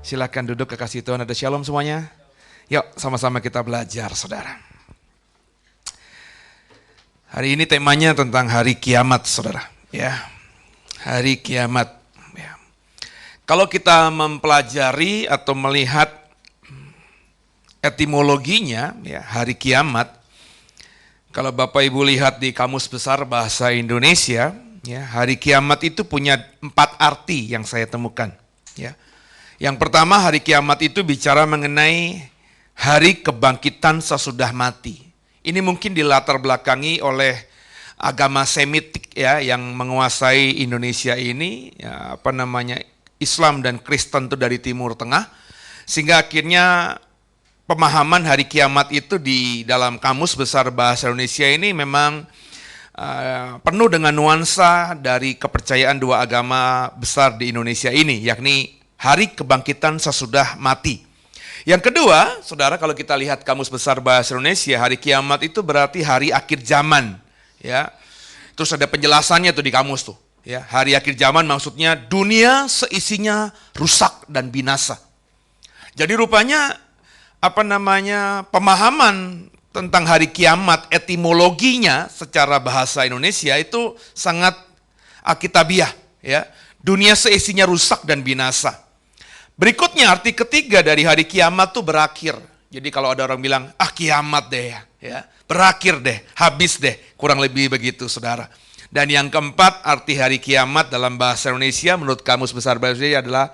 Silakan duduk, kekasih Tuhan, ada shalom semuanya. Yuk sama-sama kita belajar, saudara. Hari ini temanya tentang hari kiamat, saudara. Ya, hari kiamat. Ya. Kalau kita mempelajari atau melihat etimologinya, ya, hari kiamat. Kalau Bapak Ibu lihat di Kamus Besar Bahasa Indonesia, ya, hari kiamat itu punya 4 arti yang saya temukan. Ya. Yang pertama, hari kiamat itu bicara mengenai hari kebangkitan sesudah mati. Ini mungkin dilatar belakangi oleh agama Semitik, ya, yang menguasai Indonesia ini, ya, Islam dan Kristen itu dari Timur Tengah, sehingga akhirnya pemahaman hari kiamat itu di dalam Kamus Besar Bahasa Indonesia ini memang penuh dengan nuansa dari kepercayaan dua agama besar di Indonesia ini, yakni hari kebangkitan sesudah mati. Yang kedua, saudara, kalau kita lihat Kamus Besar Bahasa Indonesia, hari kiamat itu berarti hari akhir zaman. Ya, terus ada penjelasannya tuh di kamus tuh. Ya, hari akhir zaman maksudnya dunia seisinya rusak dan binasa. Jadi rupanya pemahaman tentang hari kiamat, etimologinya secara bahasa Indonesia itu sangat alkitabiah. Ya, dunia seisinya rusak dan binasa. Berikutnya arti ketiga dari hari kiamat tuh berakhir. Jadi kalau ada orang bilang, kiamat deh ya, berakhir deh, habis deh, kurang lebih begitu, saudara. Dan yang keempat, arti hari kiamat dalam bahasa Indonesia menurut Kamus Besar Bahasa Indonesia adalah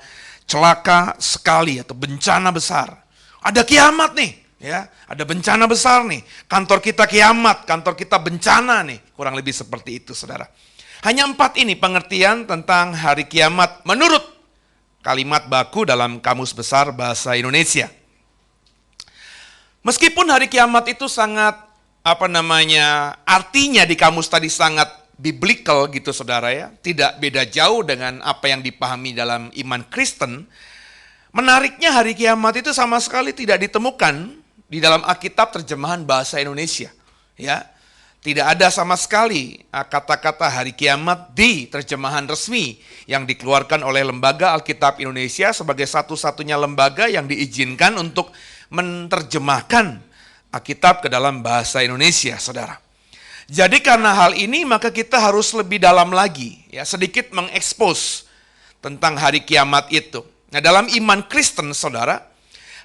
celaka sekali atau bencana besar. Ada kiamat nih, ya, ada bencana besar nih. Kantor kita kiamat, kantor kita bencana nih, kurang lebih seperti itu, saudara. Hanya 4 ini pengertian tentang hari kiamat menurut kalimat baku dalam Kamus Besar Bahasa Indonesia. Meskipun hari kiamat itu sangat, artinya di kamus tadi sangat biblical gitu, saudara, ya. Tidak beda jauh dengan apa yang dipahami dalam iman Kristen. Menariknya hari kiamat itu sama sekali tidak ditemukan di dalam Alkitab terjemahan bahasa Indonesia. Ya. Tidak ada sama sekali kata-kata hari kiamat di terjemahan resmi yang dikeluarkan oleh Lembaga Alkitab Indonesia sebagai satu-satunya lembaga yang diizinkan untuk menerjemahkan Alkitab ke dalam bahasa Indonesia, saudara. Jadi karena hal ini maka kita harus lebih dalam lagi, ya, sedikit mengekspos tentang hari kiamat itu. Nah, dalam iman Kristen, saudara,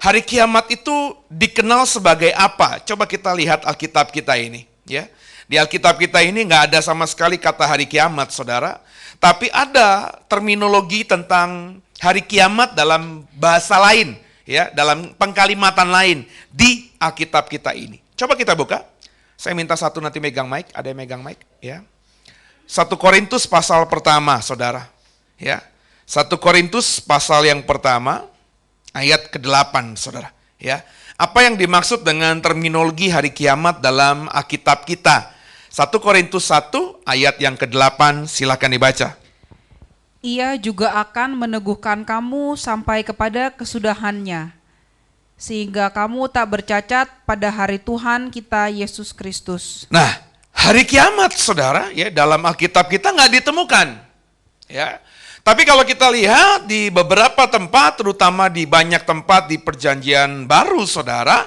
hari kiamat itu dikenal sebagai apa? Coba kita lihat Alkitab kita ini, ya. Di Alkitab kita ini nggak ada sama sekali kata hari kiamat, saudara. Tapi ada terminologi tentang hari kiamat dalam bahasa lain, ya, dalam pengkalimatan lain di Alkitab kita ini. Coba kita buka. Saya minta satu nanti megang mic, ada yang megang mic, ya. 1 Korintus pasal pertama, saudara. Ya. 1 Korintus pasal yang pertama, ayat ke-8, saudara. Ya. Apa yang dimaksud dengan terminologi hari kiamat dalam Alkitab kita? 1 Korintus 1 ayat yang ke-8, silakan dibaca. Ia juga akan meneguhkan kamu sampai kepada kesudahannya, sehingga kamu tak bercacat pada hari Tuhan kita Yesus Kristus. Nah, hari kiamat, saudara, ya, dalam Alkitab kita nggak ditemukan. Ya. Tapi kalau kita lihat di beberapa tempat, terutama di banyak tempat di Perjanjian Baru, saudara,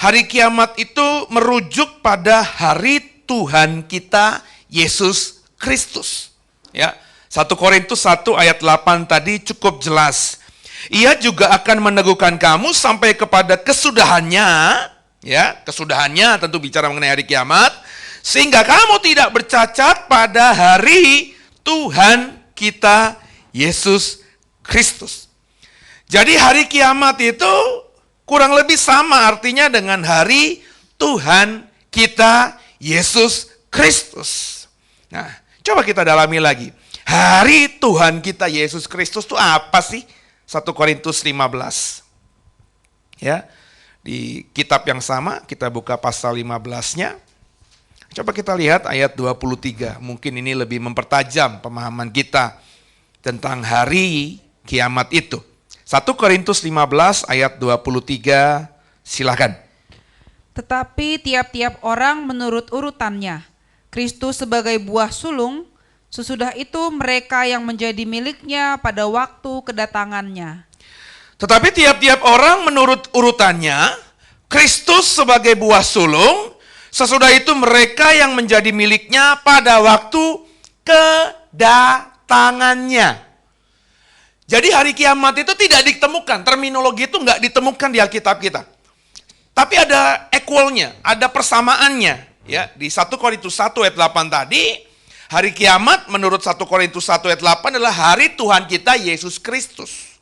hari kiamat itu merujuk pada hari Tuhan kita Yesus Kristus. Ya, 1 Korintus 1 ayat 8 tadi cukup jelas. Ia juga akan meneguhkan kamu sampai kepada kesudahannya, ya, kesudahannya tentu bicara mengenai hari kiamat, sehingga kamu tidak bercacat pada hari Tuhan kita Yesus Kristus. Jadi hari kiamat itu kurang lebih sama artinya dengan hari Tuhan kita Yesus Kristus. Nah, coba kita dalami lagi. Hari Tuhan kita Yesus Kristus itu apa sih? 1 Korintus 15. Ya, di kitab yang sama kita buka pasal 15-nya. Coba kita lihat ayat 23. Mungkin ini lebih mempertajam pemahaman kita tentang hari kiamat itu. 1 Korintus 15 ayat 23, silakan. Tetapi tiap-tiap orang menurut urutannya. Kristus sebagai buah sulung, sesudah itu mereka yang menjadi miliknya pada waktu kedatangannya. Tetapi tiap-tiap orang menurut urutannya, Kristus sebagai buah sulung, sesudah itu mereka yang menjadi miliknya pada waktu kedatangannya. Jadi hari kiamat itu tidak ditemukan, terminologi itu nggak ditemukan di Alkitab kita. Tapi ada equalnya, ada persamaannya. Ya, di 1 Korintus 1 ayat 8 tadi, hari kiamat menurut 1 Korintus 1 ayat 8 adalah hari Tuhan kita Yesus Kristus.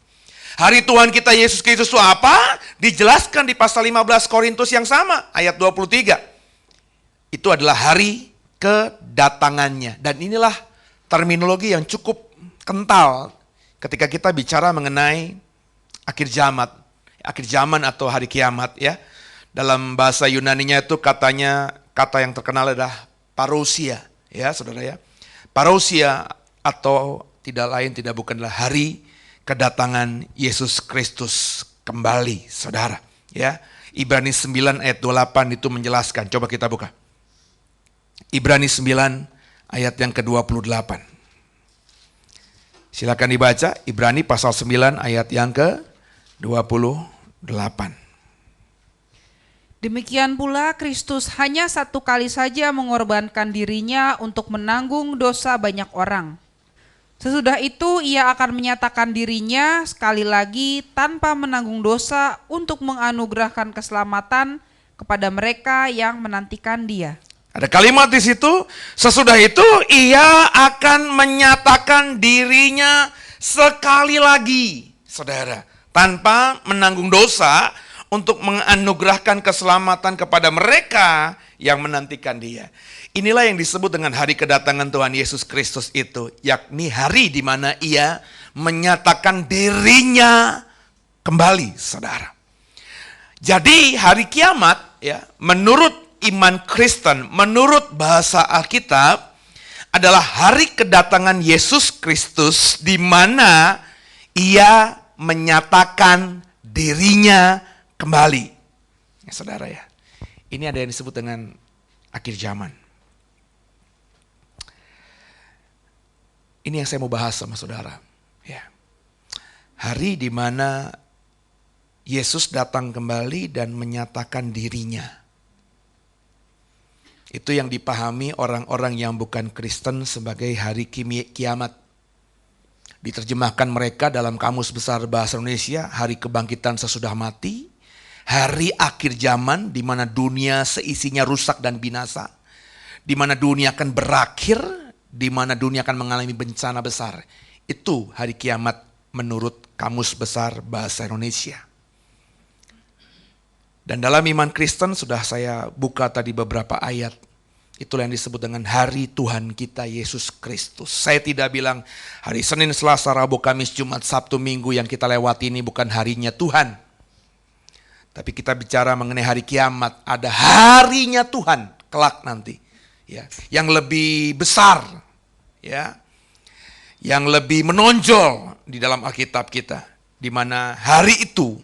Hari Tuhan kita Yesus Kristus itu apa? Dijelaskan di pasal 15 Korintus yang sama, ayat 23. Itu adalah hari kedatangannya. Dan inilah terminologi yang cukup kental ketika kita bicara mengenai akhir zaman atau hari kiamat, ya. Dalam bahasa Yunaninya itu katanya, kata yang terkenal adalah parousia, ya saudara ya. Parousia atau tidak lain tidak bukanlah hari kedatangan Yesus Kristus kembali, saudara. Ya, Ibrani 9 ayat 28 itu menjelaskan. Coba kita buka. Ibrani 9 ayat yang ke-28. Silakan dibaca, Ibrani pasal 9 ayat yang ke-28. Demikian pula Kristus hanya satu kali saja mengorbankan dirinya untuk menanggung dosa banyak orang. Sesudah itu ia akan menyatakan dirinya sekali lagi tanpa menanggung dosa untuk menganugerahkan keselamatan kepada mereka yang menantikan Dia. Ada kalimat di situ, sesudah itu ia akan menyatakan dirinya sekali lagi, saudara, tanpa menanggung dosa untuk menganugerahkan keselamatan kepada mereka yang menantikan Dia. Inilah yang disebut dengan hari kedatangan Tuhan Yesus Kristus itu, yakni hari di mana Ia menyatakan dirinya kembali, saudara. Jadi hari kiamat, ya, menurut iman Kristen, menurut bahasa Alkitab, adalah hari kedatangan Yesus Kristus di mana Ia menyatakan dirinya kembali. Ya, saudara ya, ini ada yang disebut dengan akhir zaman. Ini yang saya mau bahas sama saudara. Ya. Hari di mana Yesus datang kembali dan menyatakan dirinya. Itu yang dipahami orang-orang yang bukan Kristen sebagai hari kiamat. Diterjemahkan mereka dalam Kamus Besar Bahasa Indonesia, hari kebangkitan sesudah mati, hari akhir zaman di mana dunia seisinya rusak dan binasa, di mana dunia akan berakhir, di mana dunia akan mengalami bencana besar. Itu hari kiamat menurut Kamus Besar Bahasa Indonesia. Dan dalam iman Kristen sudah saya buka tadi beberapa ayat. Itulah yang disebut dengan hari Tuhan kita Yesus Kristus. Saya tidak bilang hari Senin, Selasa, Rabu, Kamis, Jumat, Sabtu, Minggu yang kita lewati ini bukan harinya Tuhan. Tapi kita bicara mengenai hari kiamat, ada harinya Tuhan kelak nanti. Ya, yang lebih besar, ya, yang lebih menonjol di dalam Alkitab kita. Di mana hari itu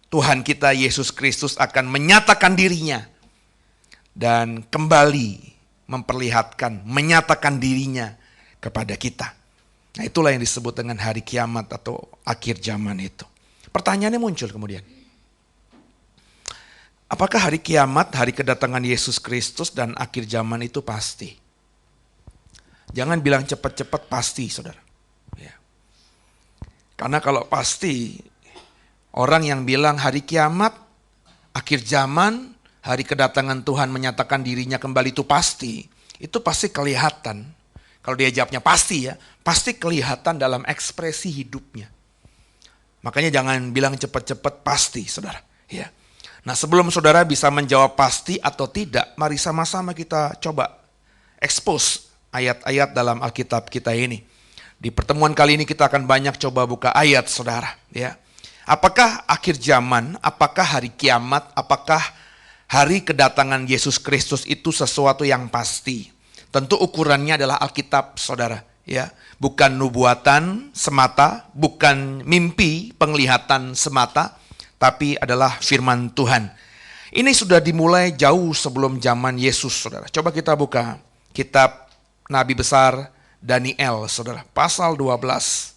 Tuhan kita Yesus Kristus akan menyatakan dirinya dan kembali memperlihatkan, menyatakan dirinya kepada kita. Nah, itulah yang disebut dengan hari kiamat atau akhir zaman itu. Pertanyaannya muncul kemudian. Apakah hari kiamat, hari kedatangan Yesus Kristus dan akhir zaman itu pasti? Jangan bilang cepat-cepat pasti, saudara. Ya. Karena kalau pasti, orang yang bilang hari kiamat, akhir zaman, hari kedatangan Tuhan menyatakan dirinya kembali itu pasti kelihatan. Kalau dia jawabnya pasti ya, pasti kelihatan dalam ekspresi hidupnya. Makanya jangan bilang cepat-cepat pasti, saudara. Ya. Nah, sebelum saudara bisa menjawab pasti atau tidak, mari sama-sama kita coba expose ayat-ayat dalam Alkitab kita ini. Di pertemuan kali ini kita akan banyak coba buka ayat, saudara. Ya. Apakah akhir zaman, apakah hari kiamat, apakah hari kedatangan Yesus Kristus itu sesuatu yang pasti? Tentu ukurannya adalah Alkitab, saudara. Ya, bukan nubuatan semata, bukan mimpi penglihatan semata, tapi adalah firman Tuhan. Ini sudah dimulai jauh sebelum zaman Yesus, saudara. Coba kita buka kitab Nabi besar Daniel, saudara. Pasal 12.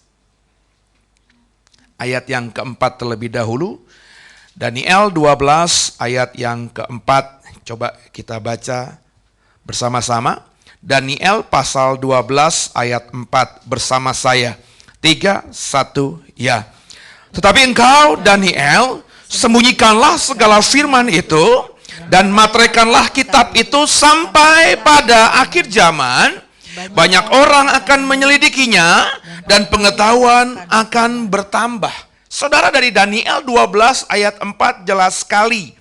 Ayat yang keempat terlebih dahulu. Daniel 12 ayat yang keempat. Coba kita baca bersama-sama. Daniel pasal 12 ayat 4 bersama saya. 3, 1, ya. Tetapi engkau, Daniel, sembunyikanlah segala firman itu dan materaikanlah kitab itu sampai pada akhir zaman. Banyak orang akan menyelidikinya dan pengetahuan akan bertambah. Saudara, dari Daniel 12 ayat 4 jelas sekali.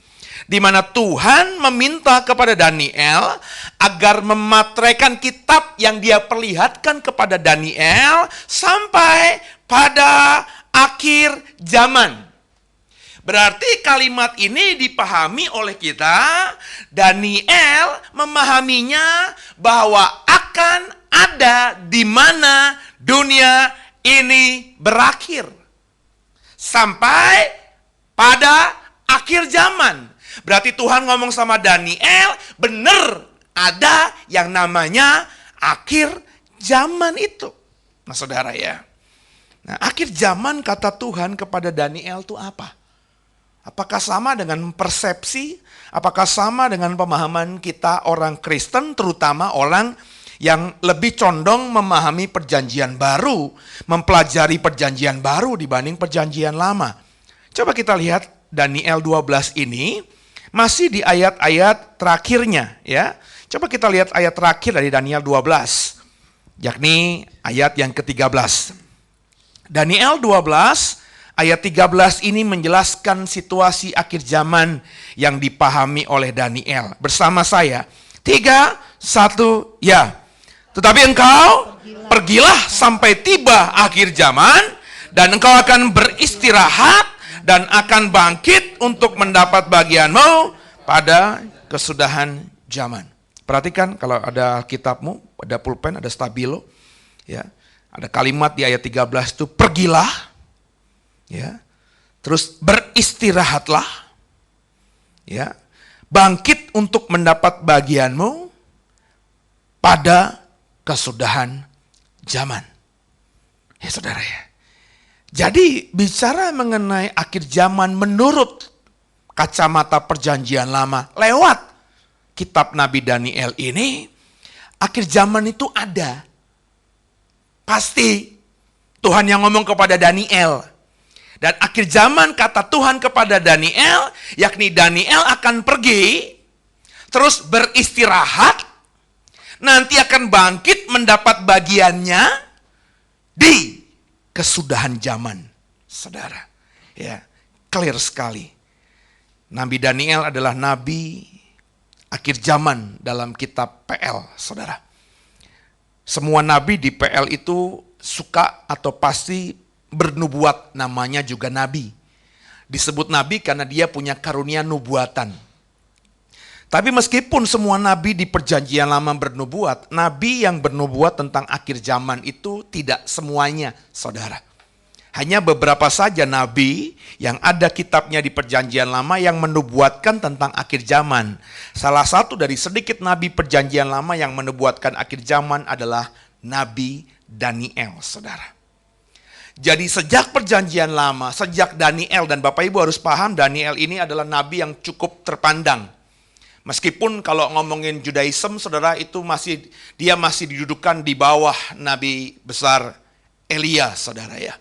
Di mana Tuhan meminta kepada Daniel agar memateraikan kitab yang dia perlihatkan kepada Daniel sampai pada akhir zaman. Berarti kalimat ini dipahami oleh kita, Daniel memahaminya bahwa akan ada di mana dunia ini berakhir. Sampai pada akhir zaman. Berarti Tuhan ngomong sama Daniel, benar ada yang namanya akhir zaman itu. Nah, saudara ya. Nah, akhir zaman kata Tuhan kepada Daniel itu apa? Apakah sama dengan persepsi? Apakah sama dengan pemahaman kita orang Kristen, terutama orang yang lebih condong memahami perjanjian baru, mempelajari perjanjian baru dibanding perjanjian lama? Coba kita lihat Daniel 12 ini. Masih di ayat-ayat terakhirnya ya. Coba kita lihat ayat terakhir dari Daniel 12. Yakni ayat yang ke-13. Daniel 12 ayat 13 ini menjelaskan situasi akhir zaman yang dipahami oleh Daniel. Bersama saya. 3, 1, ya. Tetapi engkau pergilah sampai tiba akhir zaman dan engkau akan beristirahat dan akan bangkit untuk mendapat bagianmu pada kesudahan zaman. Perhatikan kalau ada kitabmu, ada pulpen, ada stabilo, ya, ada kalimat di ayat 13 itu pergilah, ya, terus beristirahatlah, ya, bangkit untuk mendapat bagianmu pada kesudahan zaman. Ya saudara ya. Jadi bicara mengenai akhir zaman menurut kacamata perjanjian lama lewat kitab Nabi Daniel ini, akhir zaman itu ada. Pasti Tuhan yang ngomong kepada Daniel. Dan akhir zaman kata Tuhan kepada Daniel, yakni Daniel akan pergi, terus beristirahat, nanti akan bangkit mendapat bagiannya di kesudahan zaman, saudara. Ya, clear sekali. Nabi Daniel adalah nabi akhir zaman dalam kitab PL, saudara. Semua nabi di PL itu suka atau pasti bernubuat, namanya juga nabi. Disebut nabi karena dia punya karunia nubuatan. Tapi meskipun semua nabi di perjanjian lama bernubuat, nabi yang bernubuat tentang akhir zaman itu tidak semuanya, saudara. Hanya beberapa saja nabi yang ada kitabnya di perjanjian lama yang menubuatkan tentang akhir zaman. Salah satu dari sedikit nabi perjanjian lama yang menubuatkan akhir zaman adalah Nabi Daniel, saudara. Jadi sejak perjanjian lama, sejak Daniel, dan Bapak Ibu harus paham Daniel ini adalah nabi yang cukup terpandang. Meskipun kalau ngomongin Judaism, saudara, itu dia masih didudukan di bawah nabi besar Elia, saudara ya.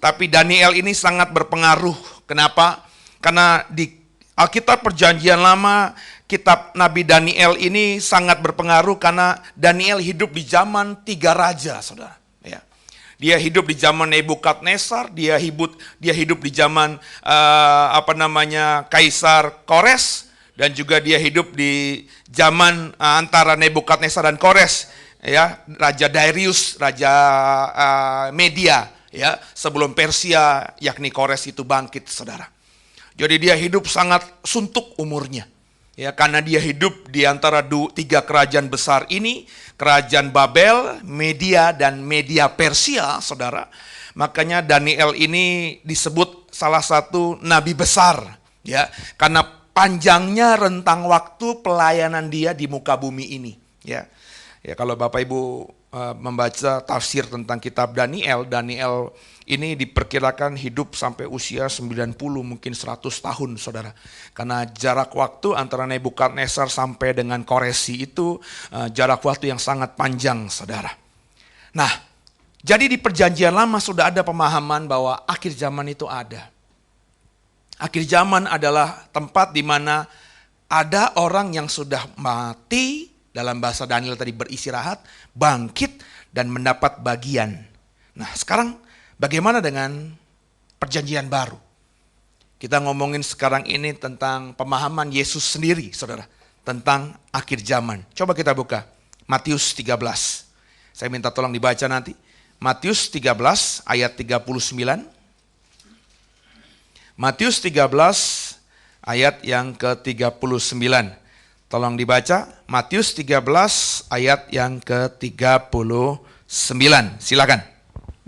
Tapi Daniel ini sangat berpengaruh. Kenapa? Karena di Alkitab Perjanjian Lama, kitab Nabi Daniel ini sangat berpengaruh karena Daniel hidup di zaman 3 raja, saudara. Ya. Dia hidup di zaman Nebukadnezar, dia hidup di zaman Kaisar Kores, dan juga dia hidup di zaman antara Nebukadnezar dan Kores, ya, Raja Darius, Raja Media, ya, sebelum Persia yakni Kores itu bangkit, saudara. Jadi dia hidup sangat suntuk umurnya. Ya, karena dia hidup di antara 3 kerajaan besar ini, kerajaan Babel, Media, dan Media Persia, saudara. Makanya Daniel ini disebut salah satu nabi besar, ya, karena panjangnya rentang waktu pelayanan dia di muka bumi ini, ya. Ya, kalau Bapak Ibu membaca tafsir tentang kitab Daniel ini diperkirakan hidup sampai usia 90 mungkin 100 tahun, saudara. Karena jarak waktu antara Nebukadnezar sampai dengan Koresi itu jarak waktu yang sangat panjang, saudara. Nah, jadi di Perjanjian Lama sudah ada pemahaman bahwa akhir zaman itu ada. Akhir zaman adalah tempat di mana ada orang yang sudah mati, dalam bahasa Daniel tadi beristirahat, bangkit dan mendapat bagian. Nah, sekarang bagaimana dengan Perjanjian Baru? Kita ngomongin sekarang ini tentang pemahaman Yesus sendiri, saudara, tentang akhir zaman. Coba kita buka Matius 13. Saya minta tolong dibaca nanti. Matius 13 ayat 39. Matius 13 ayat yang ke-39. Tolong dibaca, Matius 13 ayat yang ke-39. Silakan.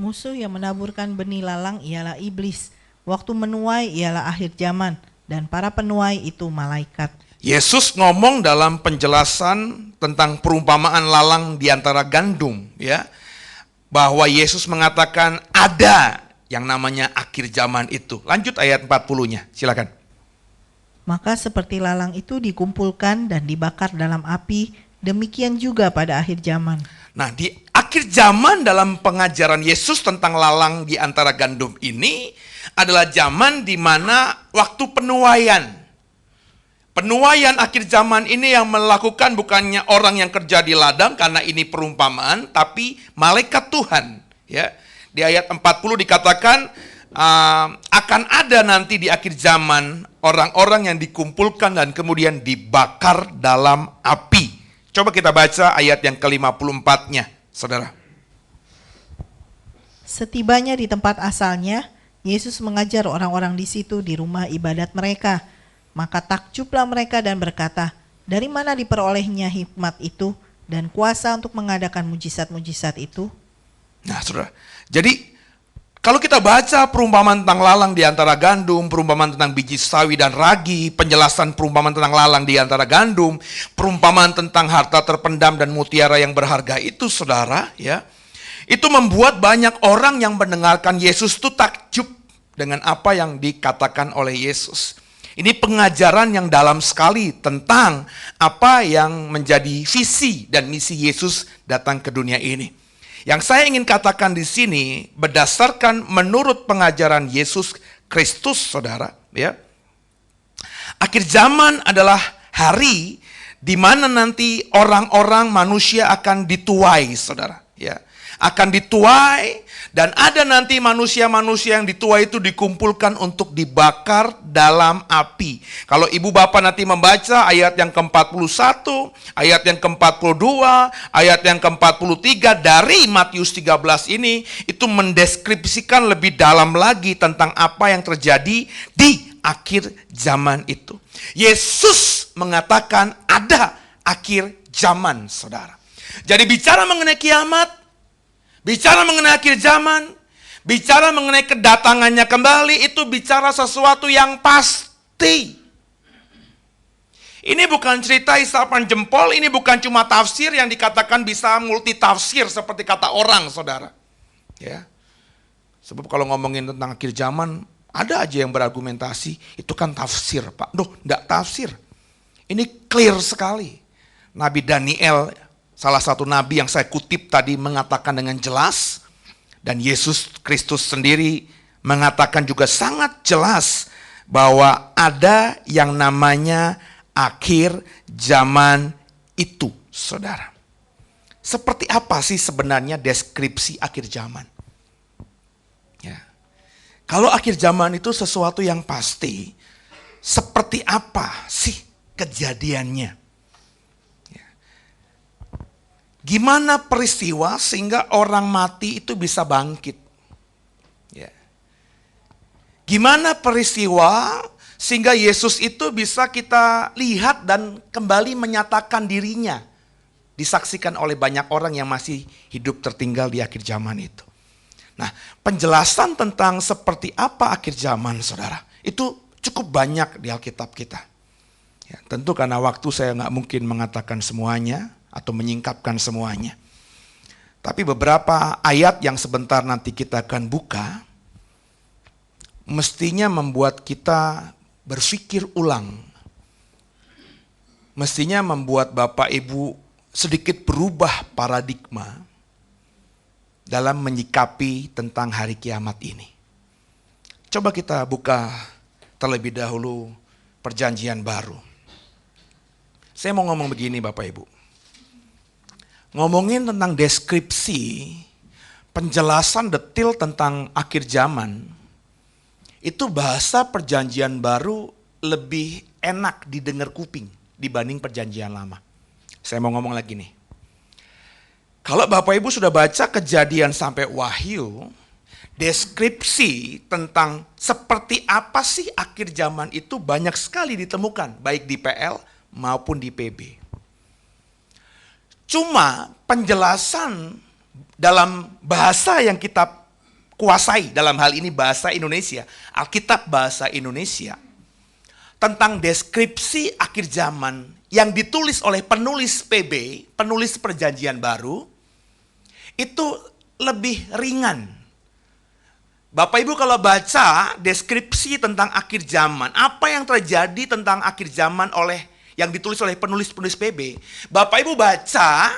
Musuh yang menaburkan benih lalang ialah iblis. Waktu menuai ialah akhir zaman, dan para penuai itu malaikat. Yesus ngomong dalam penjelasan tentang perumpamaan lalang di antara gandum, ya. Bahwa Yesus mengatakan ada yang namanya akhir zaman itu. Lanjut ayat 40-nya, silakan. Maka seperti lalang itu dikumpulkan dan dibakar dalam api, demikian juga pada akhir zaman. Nah, di akhir zaman dalam pengajaran Yesus tentang lalang di antara gandum ini adalah zaman di mana waktu penuaian. Penuaian akhir zaman ini yang melakukan bukannya orang yang kerja di ladang karena ini perumpamaan, tapi malaikat Tuhan. Ya, di ayat 40 dikatakan akan ada nanti di akhir zaman orang-orang yang dikumpulkan dan kemudian dibakar dalam api. Coba kita baca ayat yang ke-54-nya, saudara. Setibanya di tempat asalnya, Yesus mengajar orang-orang di situ di rumah ibadat mereka. Maka takjublah mereka dan berkata, dari mana diperolehnya hikmat itu dan kuasa untuk mengadakan mujizat-mujizat itu? Nah, saudara, jadi kalau kita baca perumpamaan tentang lalang di antara gandum, perumpamaan tentang biji sawi dan ragi, penjelasan perumpamaan tentang lalang di antara gandum, perumpamaan tentang harta terpendam dan mutiara yang berharga itu, saudara, ya, itu membuat banyak orang yang mendengarkan Yesus itu takjub dengan apa yang dikatakan oleh Yesus. Ini pengajaran yang dalam sekali tentang apa yang menjadi visi dan misi Yesus datang ke dunia ini. Yang saya ingin katakan di sini berdasarkan menurut pengajaran Yesus Kristus, saudara, ya. Akhir zaman adalah hari di mana nanti orang-orang manusia akan dituai, saudara, ya. Akan dituai dan ada nanti manusia-manusia yang dituai itu dikumpulkan untuk dibakar dalam api. Kalau ibu bapak nanti membaca ayat yang ke-41, ayat yang ke-42, ayat yang ke-43 dari Matius 13 ini, itu mendeskripsikan lebih dalam lagi tentang apa yang terjadi di akhir zaman itu. Yesus mengatakan ada akhir zaman, saudara. Jadi bicara mengenai kiamat, bicara mengenai akhir zaman, bicara mengenai kedatangannya kembali, itu bicara sesuatu yang pasti. Ini bukan cerita isapan jempol, ini bukan cuma tafsir yang dikatakan bisa multi tafsir seperti kata orang, saudara. Ya. Sebab kalau ngomongin tentang akhir zaman, ada aja yang berargumentasi, itu kan tafsir, Pak. Duh, enggak tafsir. Ini clear sekali. Nabi Daniel, salah satu nabi yang saya kutip tadi, mengatakan dengan jelas, dan Yesus Kristus sendiri mengatakan juga sangat jelas bahwa ada yang namanya akhir zaman itu, saudara. Seperti apa sih sebenarnya deskripsi akhir zaman? Ya. Kalau akhir zaman itu sesuatu yang pasti, seperti apa sih kejadiannya? Ya. Gimana peristiwa sehingga orang mati itu bisa bangkit? Ya. Gimana peristiwa sehingga Yesus itu bisa kita lihat dan kembali menyatakan dirinya, disaksikan oleh banyak orang yang masih hidup tertinggal di akhir zaman itu. Nah, penjelasan tentang seperti apa akhir zaman, saudara, itu cukup banyak di Alkitab kita. Ya, tentu karena waktu saya nggak mungkin mengatakan semuanya atau menyingkapkan semuanya. Tapi beberapa ayat yang sebentar nanti kita akan buka, mestinya membuat kita berpikir ulang. Mestinya membuat Bapak Ibu sedikit berubah paradigma dalam menyikapi tentang hari kiamat ini. Coba kita buka terlebih dahulu Perjanjian Baru. Saya mau ngomong begini Bapak Ibu. Ngomongin tentang deskripsi, penjelasan detail tentang akhir zaman, itu bahasa Perjanjian Baru lebih enak didengar kuping dibanding Perjanjian Lama. Saya mau ngomong lagi nih. Kalau Bapak Ibu sudah baca Kejadian sampai Wahyu, deskripsi tentang seperti apa sih akhir zaman itu banyak sekali ditemukan, baik di PL maupun di PB. Cuma penjelasan dalam bahasa yang kita kuasai, dalam hal ini bahasa Indonesia, Alkitab bahasa Indonesia, tentang deskripsi akhir zaman yang ditulis oleh penulis PB, penulis Perjanjian Baru, itu lebih ringan. Bapak Ibu kalau baca deskripsi tentang akhir zaman, apa yang terjadi tentang akhir zaman yang ditulis oleh penulis-penulis PB, Bapak Ibu baca,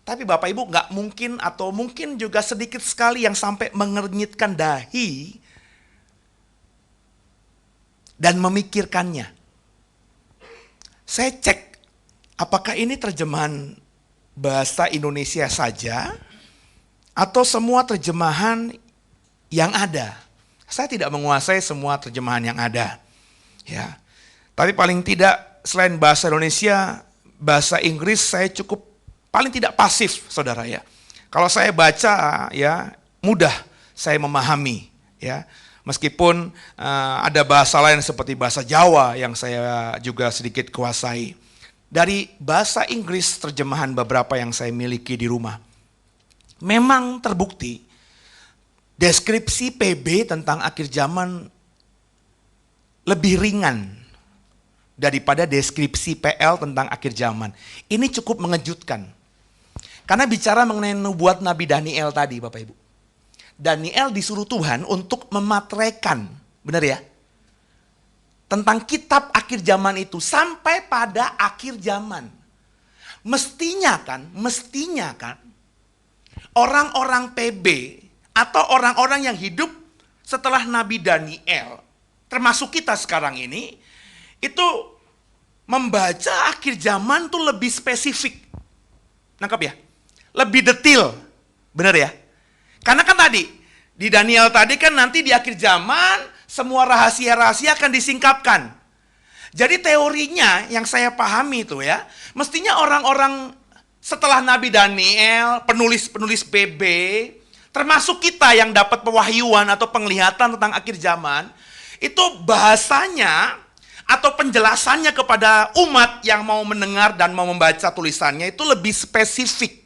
tapi Bapak Ibu nggak mungkin atau mungkin juga sedikit sekali yang sampai mengernyitkan dahi dan memikirkannya. Saya cek, apakah ini terjemahan bahasa Indonesia saja atau semua terjemahan yang ada. Saya tidak menguasai semua terjemahan yang ada. Ya. Tapi paling tidak selain bahasa Indonesia, bahasa Inggris saya cukup paling tidak pasif, saudara ya. Kalau saya baca ya mudah saya memahami ya. Meskipun ada bahasa lain seperti bahasa Jawa yang saya juga sedikit kuasai. Dari bahasa Inggris terjemahan beberapa yang saya miliki di rumah. Memang terbukti deskripsi PB tentang akhir zaman lebih ringan daripada deskripsi PL tentang akhir zaman. Ini cukup mengejutkan. Karena bicara mengenai nubuat Nabi Daniel tadi Bapak Ibu. Daniel disuruh Tuhan untuk memateraikan, benar ya? Tentang kitab akhir zaman itu sampai pada akhir zaman. Mestinya kan orang-orang PB atau orang-orang yang hidup setelah Nabi Daniel, termasuk kita sekarang ini, itu membaca akhir zaman tuh lebih spesifik. Nangkap ya? Lebih detail, benar ya? Karena kan tadi, di Daniel tadi kan nanti di akhir zaman, semua rahasia-rahasia akan disingkapkan. Jadi teorinya yang saya pahami itu ya, mestinya orang-orang setelah Nabi Daniel, penulis-penulis PB, termasuk kita yang dapat pewahyuan atau penglihatan tentang akhir zaman, itu bahasanya atau penjelasannya kepada umat yang mau mendengar dan mau membaca tulisannya itu lebih spesifik.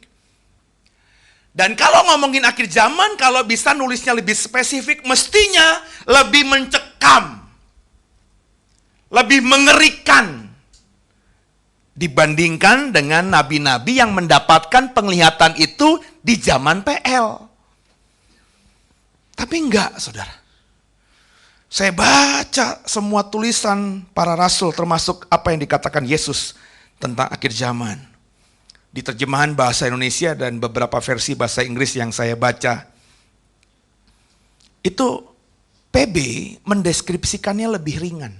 Dan kalau ngomongin akhir zaman, kalau bisa nulisnya lebih spesifik, mestinya lebih mencekam, lebih mengerikan dibandingkan dengan nabi-nabi yang mendapatkan penglihatan itu di zaman PL. Tapi enggak, saudara. Saya baca semua tulisan para rasul, termasuk apa yang dikatakan Yesus tentang akhir zaman. Di terjemahan bahasa Indonesia dan beberapa versi bahasa Inggris yang saya baca, itu PB mendeskripsikannya lebih ringan.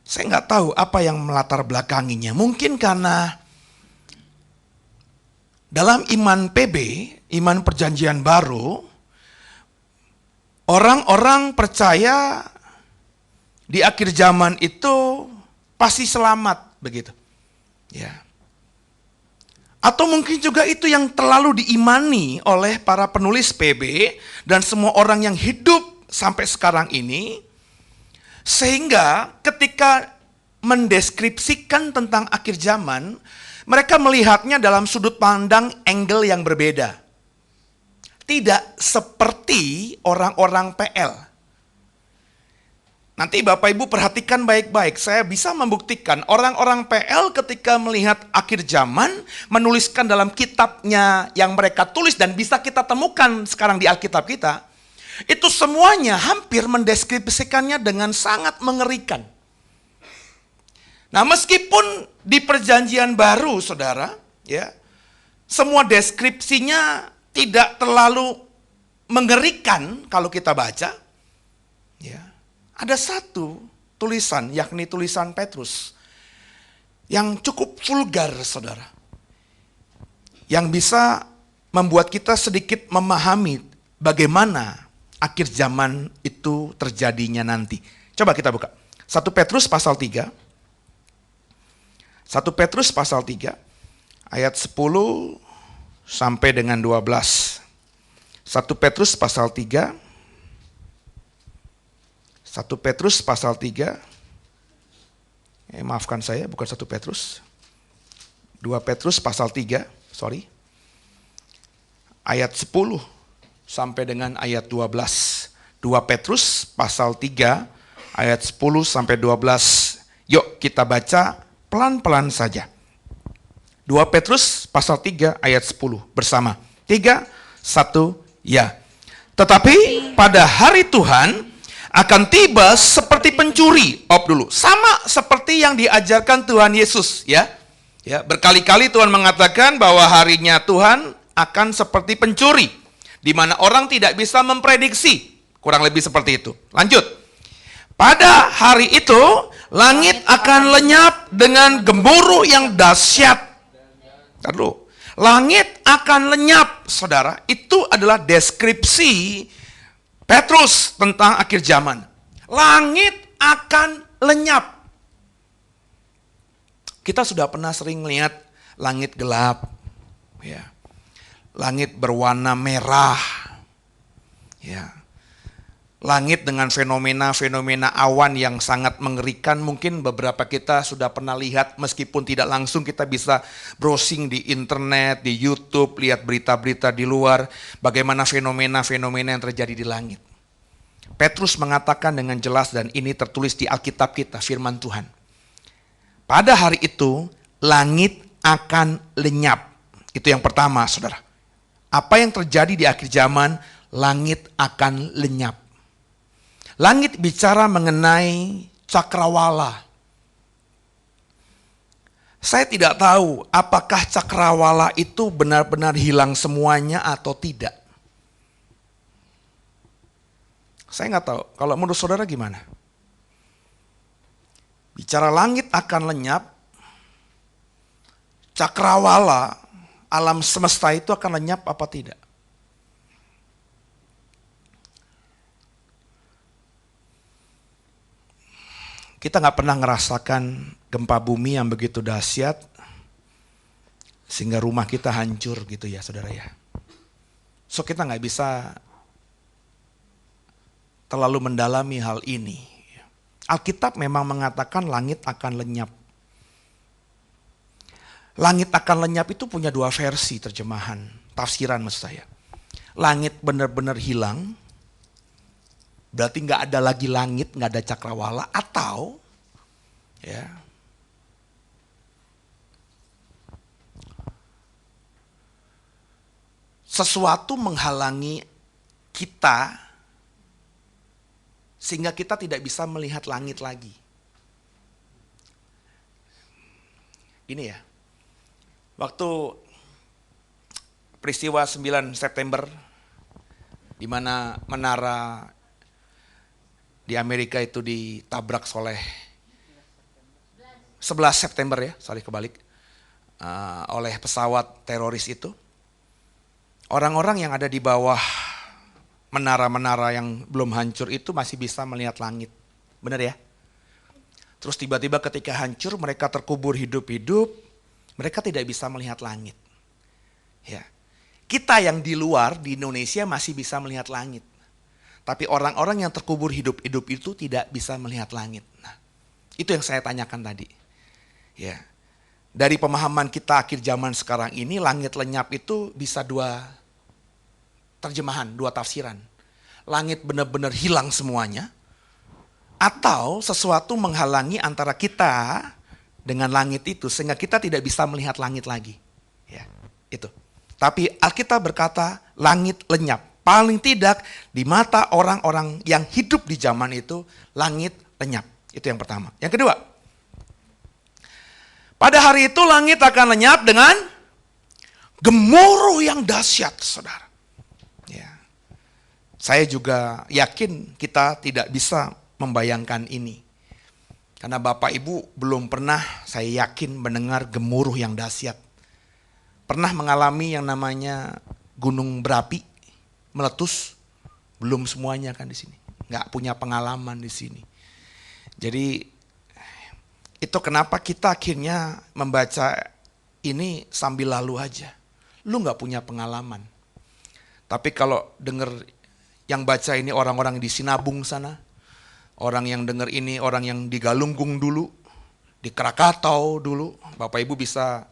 Saya nggak tahu apa yang melatar belakanginya. Mungkin karena dalam iman PB, iman perjanjian baru, orang-orang percaya di akhir zaman itu pasti selamat, begitu. Ya. Atau mungkin juga itu yang terlalu diimani oleh para penulis PB dan semua orang yang hidup sampai sekarang ini, sehingga ketika mendeskripsikan tentang akhir zaman, mereka melihatnya dalam sudut pandang angle yang berbeda. Tidak seperti orang-orang PL. Nanti Bapak Ibu perhatikan baik-baik, saya bisa membuktikan orang-orang PL ketika melihat akhir zaman, menuliskan dalam kitabnya yang mereka tulis dan bisa kita temukan sekarang di Alkitab kita, itu semuanya hampir mendeskripsikannya dengan sangat mengerikan. Nah, meskipun di perjanjian baru, saudara, ya, semua deskripsinya tidak terlalu mengerikan kalau kita baca, ya. Ada satu tulisan, yakni tulisan Petrus, yang cukup vulgar, saudara. Yang bisa membuat kita sedikit memahami bagaimana akhir zaman itu terjadinya nanti. Coba kita buka. 1 Petrus pasal 3. 1 Petrus pasal 3, ayat 10 sampai dengan 12. 1 Petrus pasal 3. 1 Petrus pasal 3, maafkan saya, bukan 1 Petrus. 2 Petrus pasal 3, ayat 10 sampai dengan ayat 12. 2 Petrus pasal 3, ayat 10 sampai 12. Yuk kita baca pelan-pelan saja. 2 Petrus pasal 3, ayat 10 bersama. 3, 1, ya. Tetapi pada hari Tuhan akan tiba seperti pencuri. Dulu. Sama seperti yang diajarkan Tuhan Yesus, ya. Ya, berkali-kali Tuhan mengatakan bahwa harinya Tuhan akan seperti pencuri, di mana orang tidak bisa memprediksi. Kurang lebih seperti itu. Lanjut. Pada hari itu langit akan lenyap dengan gemuruh yang dahsyat. Lalu, langit akan lenyap, saudara. Itu adalah deskripsi Petrus tentang akhir zaman. Langit akan lenyap. Kita sudah pernah sering melihat langit gelap, ya. Langit berwarna merah, ya. Langit dengan fenomena-fenomena awan yang sangat mengerikan. Mungkin beberapa kita sudah pernah lihat, meskipun tidak langsung kita bisa browsing di internet, di YouTube, lihat berita-berita di luar, bagaimana fenomena-fenomena yang terjadi di langit. Petrus mengatakan dengan jelas, dan ini tertulis di Alkitab kita, firman Tuhan. Pada hari itu, langit akan lenyap. Itu yang pertama, saudara. Apa yang terjadi di akhir zaman, langit akan lenyap. Langit bicara mengenai cakrawala. Saya tidak tahu apakah cakrawala itu benar-benar hilang semuanya atau tidak. Saya nggak tahu. Kalau menurut saudara gimana? Bicara langit akan lenyap, cakrawala, alam semesta itu akan lenyap apa tidak? Kita nggak pernah ngerasakan gempa bumi yang begitu dahsyat sehingga rumah kita hancur gitu ya, saudara ya. So kita nggak bisa terlalu mendalami hal ini. Alkitab memang mengatakan langit akan lenyap. Langit akan lenyap itu punya dua versi terjemahan, tafsiran maksud saya. Langit benar-benar hilang, berarti nggak ada lagi langit, nggak ada cakrawala, atau ya sesuatu menghalangi kita sehingga kita tidak bisa melihat langit lagi. Ini ya, waktu peristiwa 9 September, di mana menara di Amerika itu ditabrak oleh 11 September ya, kebalik, oleh pesawat teroris itu. Orang-orang yang ada di bawah menara-menara yang belum hancur itu masih bisa melihat langit. Benar ya? Terus tiba-tiba ketika hancur mereka terkubur hidup-hidup, mereka tidak bisa melihat langit. Ya. Kita yang di luar di Indonesia masih bisa melihat langit. Tapi orang-orang yang terkubur hidup-hidup itu tidak bisa melihat langit. Nah, itu yang saya tanyakan tadi. Ya. Dari pemahaman kita akhir zaman sekarang ini, langit lenyap itu bisa dua terjemahan, dua tafsiran. Langit benar-benar hilang semuanya, atau sesuatu menghalangi antara kita dengan langit itu sehingga kita tidak bisa melihat langit lagi. Ya, itu. Tapi Alkitab berkata langit lenyap. Paling tidak di mata orang-orang yang hidup di zaman itu, langit lenyap. Itu yang pertama. Yang kedua, pada hari itu langit akan lenyap dengan gemuruh yang dahsyat, saudara. Ya. Saya juga yakin kita tidak bisa membayangkan ini. Karena Bapak Ibu belum pernah, saya yakin, mendengar gemuruh yang dahsyat. Pernah mengalami yang namanya gunung berapi meletus? Belum semuanya kan di sini. Nggak punya pengalaman di sini. Jadi itu kenapa kita akhirnya membaca ini sambil lalu aja. Lu nggak punya pengalaman. Tapi kalau dengar yang baca ini orang-orang di Sinabung sana, orang yang dengar ini orang yang di Galunggung dulu, di Krakatau dulu, Bapak Ibu bisa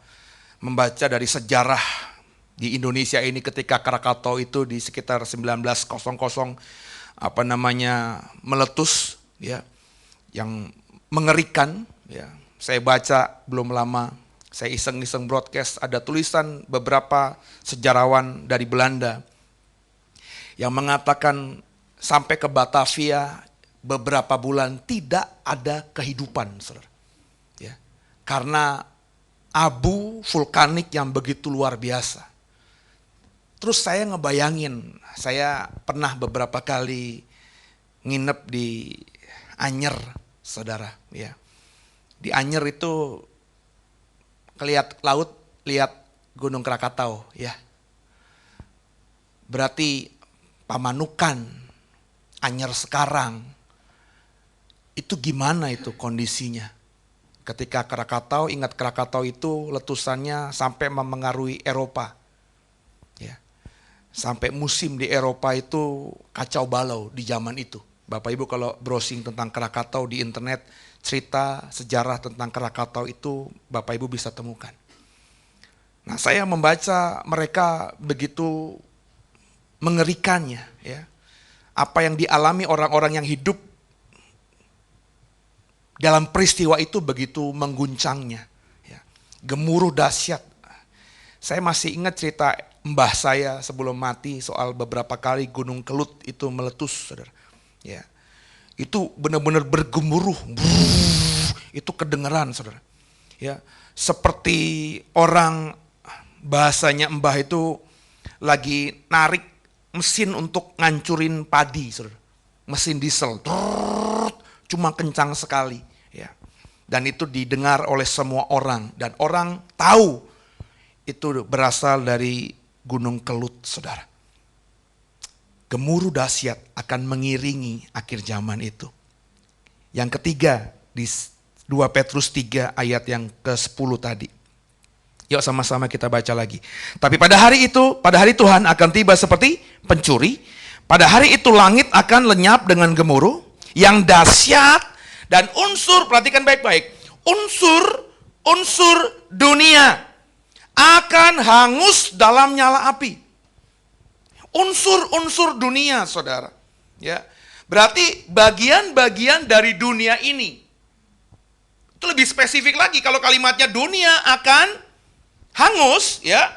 membaca dari sejarah di Indonesia ini ketika Krakatau itu di sekitar 1900 meletus ya, yang mengerikan ya. Saya baca belum lama, saya iseng-iseng broadcast, ada tulisan beberapa sejarawan dari Belanda yang mengatakan sampai ke Batavia beberapa bulan tidak ada kehidupan, saudara. Ya. Karena abu vulkanik yang begitu luar biasa. Terus saya ngebayangin, saya pernah beberapa kali nginep di Anyer, saudara. Ya. Di Anyer itu kelihat laut, lihat Gunung Krakatau, ya. Berarti Pamanukan, Anyer sekarang, itu gimana itu kondisinya? Ketika Krakatau, ingat Krakatau itu letusannya sampai memengaruhi Eropa. Ya. Sampai musim di Eropa itu kacau balau di zaman itu. Bapak Ibu kalau browsing tentang Krakatau di internet, cerita sejarah tentang Krakatau itu Bapak Ibu bisa temukan. Nah, saya membaca mereka begitu mengerikannya, ya. Apa yang dialami orang-orang yang hidup dalam peristiwa itu begitu mengguncangnya, ya. Gemuruh dahsyat. Saya masih ingat cerita mbah saya sebelum mati soal beberapa kali Gunung Kelut itu meletus, saudara. Ya, itu benar-benar bergemuruh, itu kedengeran, saudara. Ya, seperti orang, bahasanya mbah itu lagi narik mesin untuk ngancurin padi, saudara. Mesin diesel, cuma kencang sekali, ya. Dan itu didengar oleh semua orang, dan orang tahu itu berasal dari Gunung Kelut, saudara. Gemuruh dahsyat akan mengiringi akhir zaman itu. Yang ketiga, di 2 Petrus 3 ayat yang ke-10 tadi. Yuk sama-sama kita baca lagi. Tapi pada hari itu, pada hari Tuhan akan tiba seperti pencuri. Pada hari itu langit akan lenyap dengan gemuruh yang dahsyat dan unsur, perhatikan baik-baik, unsur dunia akan hangus dalam nyala api. Unsur-unsur dunia, saudara. Ya, berarti bagian-bagian dari dunia ini. Itu lebih spesifik lagi kalau kalimatnya dunia akan hangus, ya.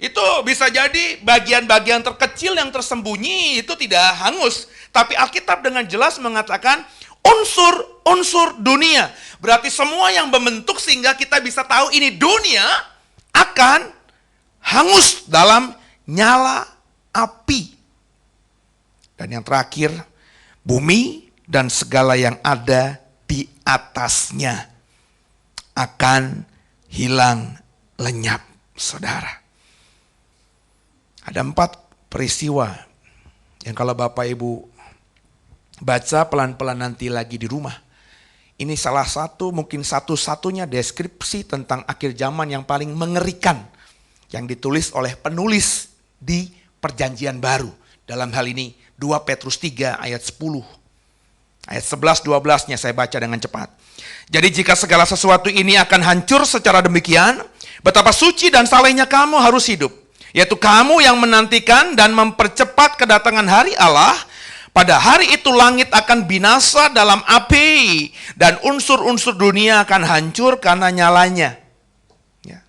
Itu bisa jadi bagian-bagian terkecil yang tersembunyi itu tidak hangus. Tapi Alkitab dengan jelas mengatakan unsur-unsur dunia. Berarti semua yang membentuk sehingga kita bisa tahu ini dunia akan hangus dalam nyala api. Dan yang terakhir, bumi dan segala yang ada di atasnya akan hilang lenyap, saudara. Ada 4 peristiwa yang kalau Bapak Ibu baca pelan-pelan nanti lagi di rumah. Ini salah satu, mungkin satu-satunya deskripsi tentang akhir zaman yang paling mengerikan yang ditulis oleh penulis di Perjanjian Baru. Dalam hal ini 2 Petrus 3 ayat 10. Ayat 11-12-nya saya baca dengan cepat. Jadi jika segala sesuatu ini akan hancur secara demikian, betapa suci dan salehnya kamu harus hidup. Yaitu kamu yang menantikan dan mempercepat kedatangan hari Allah. Pada hari itu langit akan binasa dalam api. Dan unsur-unsur dunia akan hancur karena nyalanya. Ya.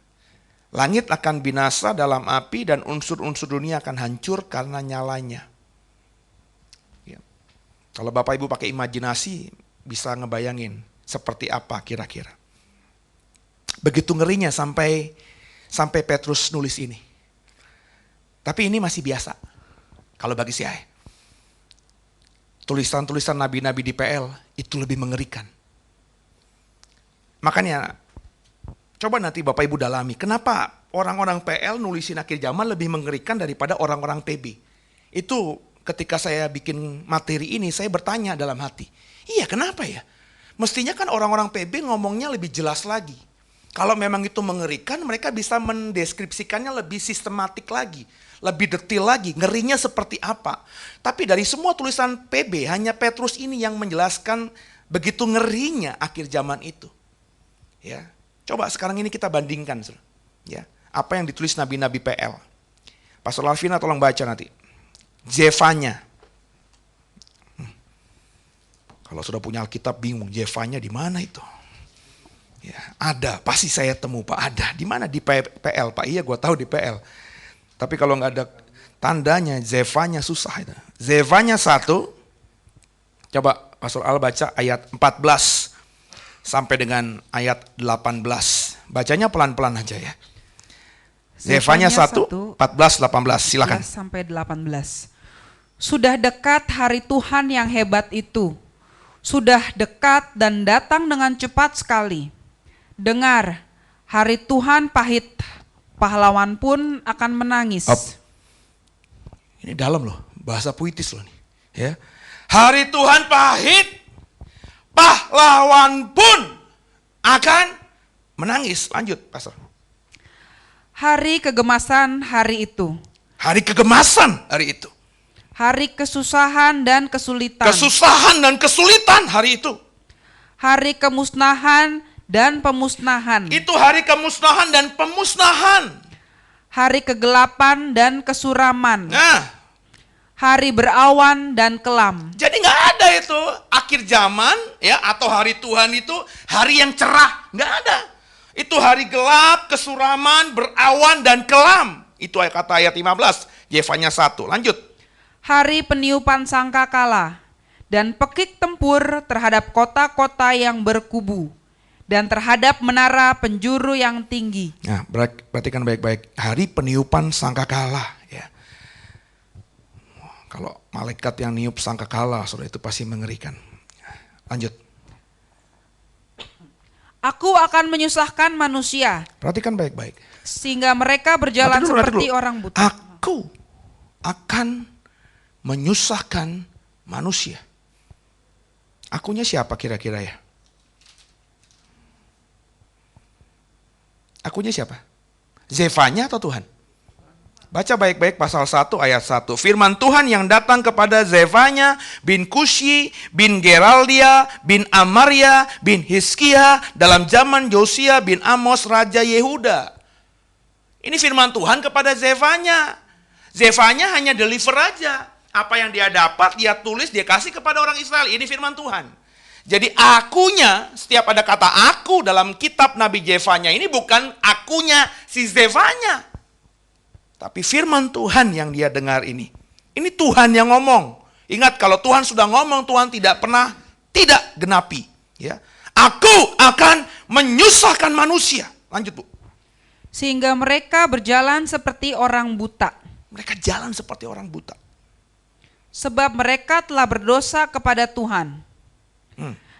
Langit akan binasa dalam api dan unsur-unsur dunia akan hancur karena nyalanya. Ya. Kalau Bapak Ibu pakai imajinasi bisa ngebayangin seperti apa kira-kira. Begitu ngerinya sampai Petrus nulis ini. Tapi ini masih biasa, kalau bagi saya. Tulisan-tulisan nabi-nabi di PL itu lebih mengerikan. Makanya, coba nanti Bapak Ibu dalami, kenapa orang-orang PL nulisin akhir zaman lebih mengerikan daripada orang-orang PB? Itu ketika saya bikin materi ini, saya bertanya dalam hati, iya kenapa ya? Mestinya kan orang-orang PB ngomongnya lebih jelas lagi. Kalau memang itu mengerikan, mereka bisa mendeskripsikannya lebih sistematik lagi. Lebih detail lagi, ngerinya seperti apa. Tapi dari semua tulisan PB, hanya Petrus ini yang menjelaskan begitu ngerinya akhir zaman itu. Ya, coba sekarang ini kita bandingkan. Ya, apa yang ditulis nabi-nabi PL. Pastor Alvina tolong baca nanti. Zefanya. Kalau sudah punya Alkitab bingung, Zefanya di mana itu? Ya, ada, pasti saya temu Pak, ada. Di mana di PL Pak? Iya, gue tahu di PL. Tapi kalau nggak ada tandanya, Zefanya susah itu. Zefanya 1, coba Pastor Al baca ayat 14 sampai dengan ayat 18. Bacanya pelan-pelan aja ya. Zefanya 1, 14, 18, silakan. Sampai 18. Sudah dekat hari Tuhan yang hebat itu. Sudah dekat dan datang dengan cepat sekali. Dengar, hari Tuhan pahit. Pahlawan pun akan menangis. Ini dalam loh, bahasa puitis loh nih. Ya. Hari Tuhan pahit, pahlawan pun akan menangis. Lanjut, Pastor. Hari kegemasan hari itu. Hari kegemasan hari itu. Hari kesusahan dan kesulitan. Kesusahan dan kesulitan hari itu. Hari kemusnahan dan pemusnahan. Itu hari kemusnahan dan pemusnahan. Hari kegelapan dan kesuraman. Nah, hari berawan dan kelam. jadi nggak ada itu akhir zaman ya atau hari Tuhan itu hari yang cerah, nggak ada. Itu hari gelap, kesuraman, berawan dan kelam. Itu kata ayat 15, Zefanya 1. Lanjut. Hari peniupan sangkakala dan pekik tempur terhadap kota-kota yang berkubu. Dan terhadap menara penjuru yang tinggi. Nah, perhatikan baik-baik. Hari peniupan sangkakala. Ya. Kalau malaikat yang niup sangkakala, saudara, itu pasti mengerikan. Lanjut. Aku akan menyusahkan manusia. Perhatikan baik-baik. Sehingga mereka berjalan seperti orang buta. Aku akan menyusahkan manusia. Akunya siapa kira-kira ya? Akunya siapa? Zefanya atau Tuhan? Baca baik-baik pasal 1 ayat 1. Firman Tuhan yang datang kepada Zefanya bin Kushi bin Geraldia bin Amaria bin Hizkia dalam zaman Yosia bin Amos Raja Yehuda. Ini firman Tuhan kepada Zefanya. Zefanya hanya deliver aja. Apa yang dia dapat, dia tulis, dia kasih kepada orang Israel. Ini firman Tuhan. Jadi akunya, setiap ada kata aku dalam kitab Nabi Zefanya ini bukan akunya si Zefanya. Tapi firman Tuhan yang dia dengar ini Tuhan yang ngomong. Ingat, kalau Tuhan sudah ngomong, Tuhan tidak pernah tidak genapi. Ya, aku akan menyusahkan manusia. Lanjut, Bu. Sehingga mereka berjalan seperti orang buta. Mereka jalan seperti orang buta. Sebab mereka telah berdosa kepada Tuhan.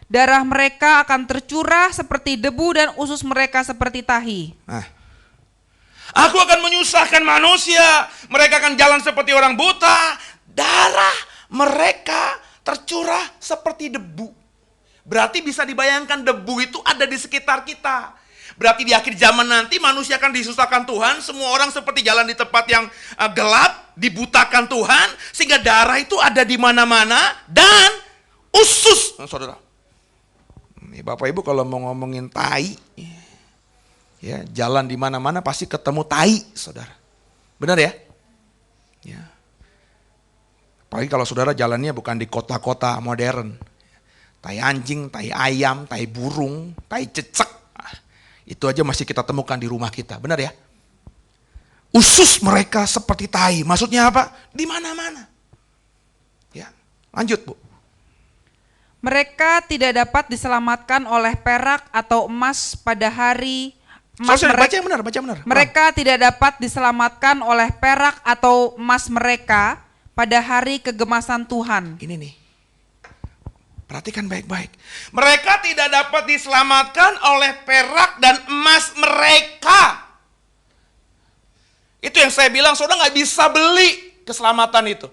Darah mereka akan tercurah seperti debu dan usus mereka seperti tahi. Nah, aku akan menyusahkan manusia. Mereka akan jalan seperti orang buta. Darah mereka tercurah seperti debu. Berarti bisa dibayangkan debu itu ada di sekitar kita. Berarti di akhir zaman nanti manusia akan disusahkan Tuhan. Semua orang seperti jalan di tempat yang gelap, dibutakan Tuhan. Sehingga darah itu ada di mana-mana. Dan usus. Nah, saudara. Bapak Ibu kalau mau ngomongin tai, ya, jalan di mana-mana pasti ketemu tai, saudara. Benar ya? Ya. Apalagi kalau saudara jalannya bukan di kota-kota modern. Tai anjing, tai ayam, tai burung, tai cecek. Itu aja masih kita temukan di rumah kita, benar ya? Usus mereka seperti tai, maksudnya apa? Di mana-mana. Ya, lanjut, Bu. Mereka tidak dapat diselamatkan oleh perak atau emas pada hari Baca yang benar, baca benar. Mereka tidak dapat diselamatkan oleh perak atau emas mereka pada hari kegemasan Tuhan. Ini nih. Perhatikan baik-baik. Mereka tidak dapat diselamatkan oleh perak dan emas mereka. Itu yang saya bilang, saudara nggak bisa beli keselamatan itu.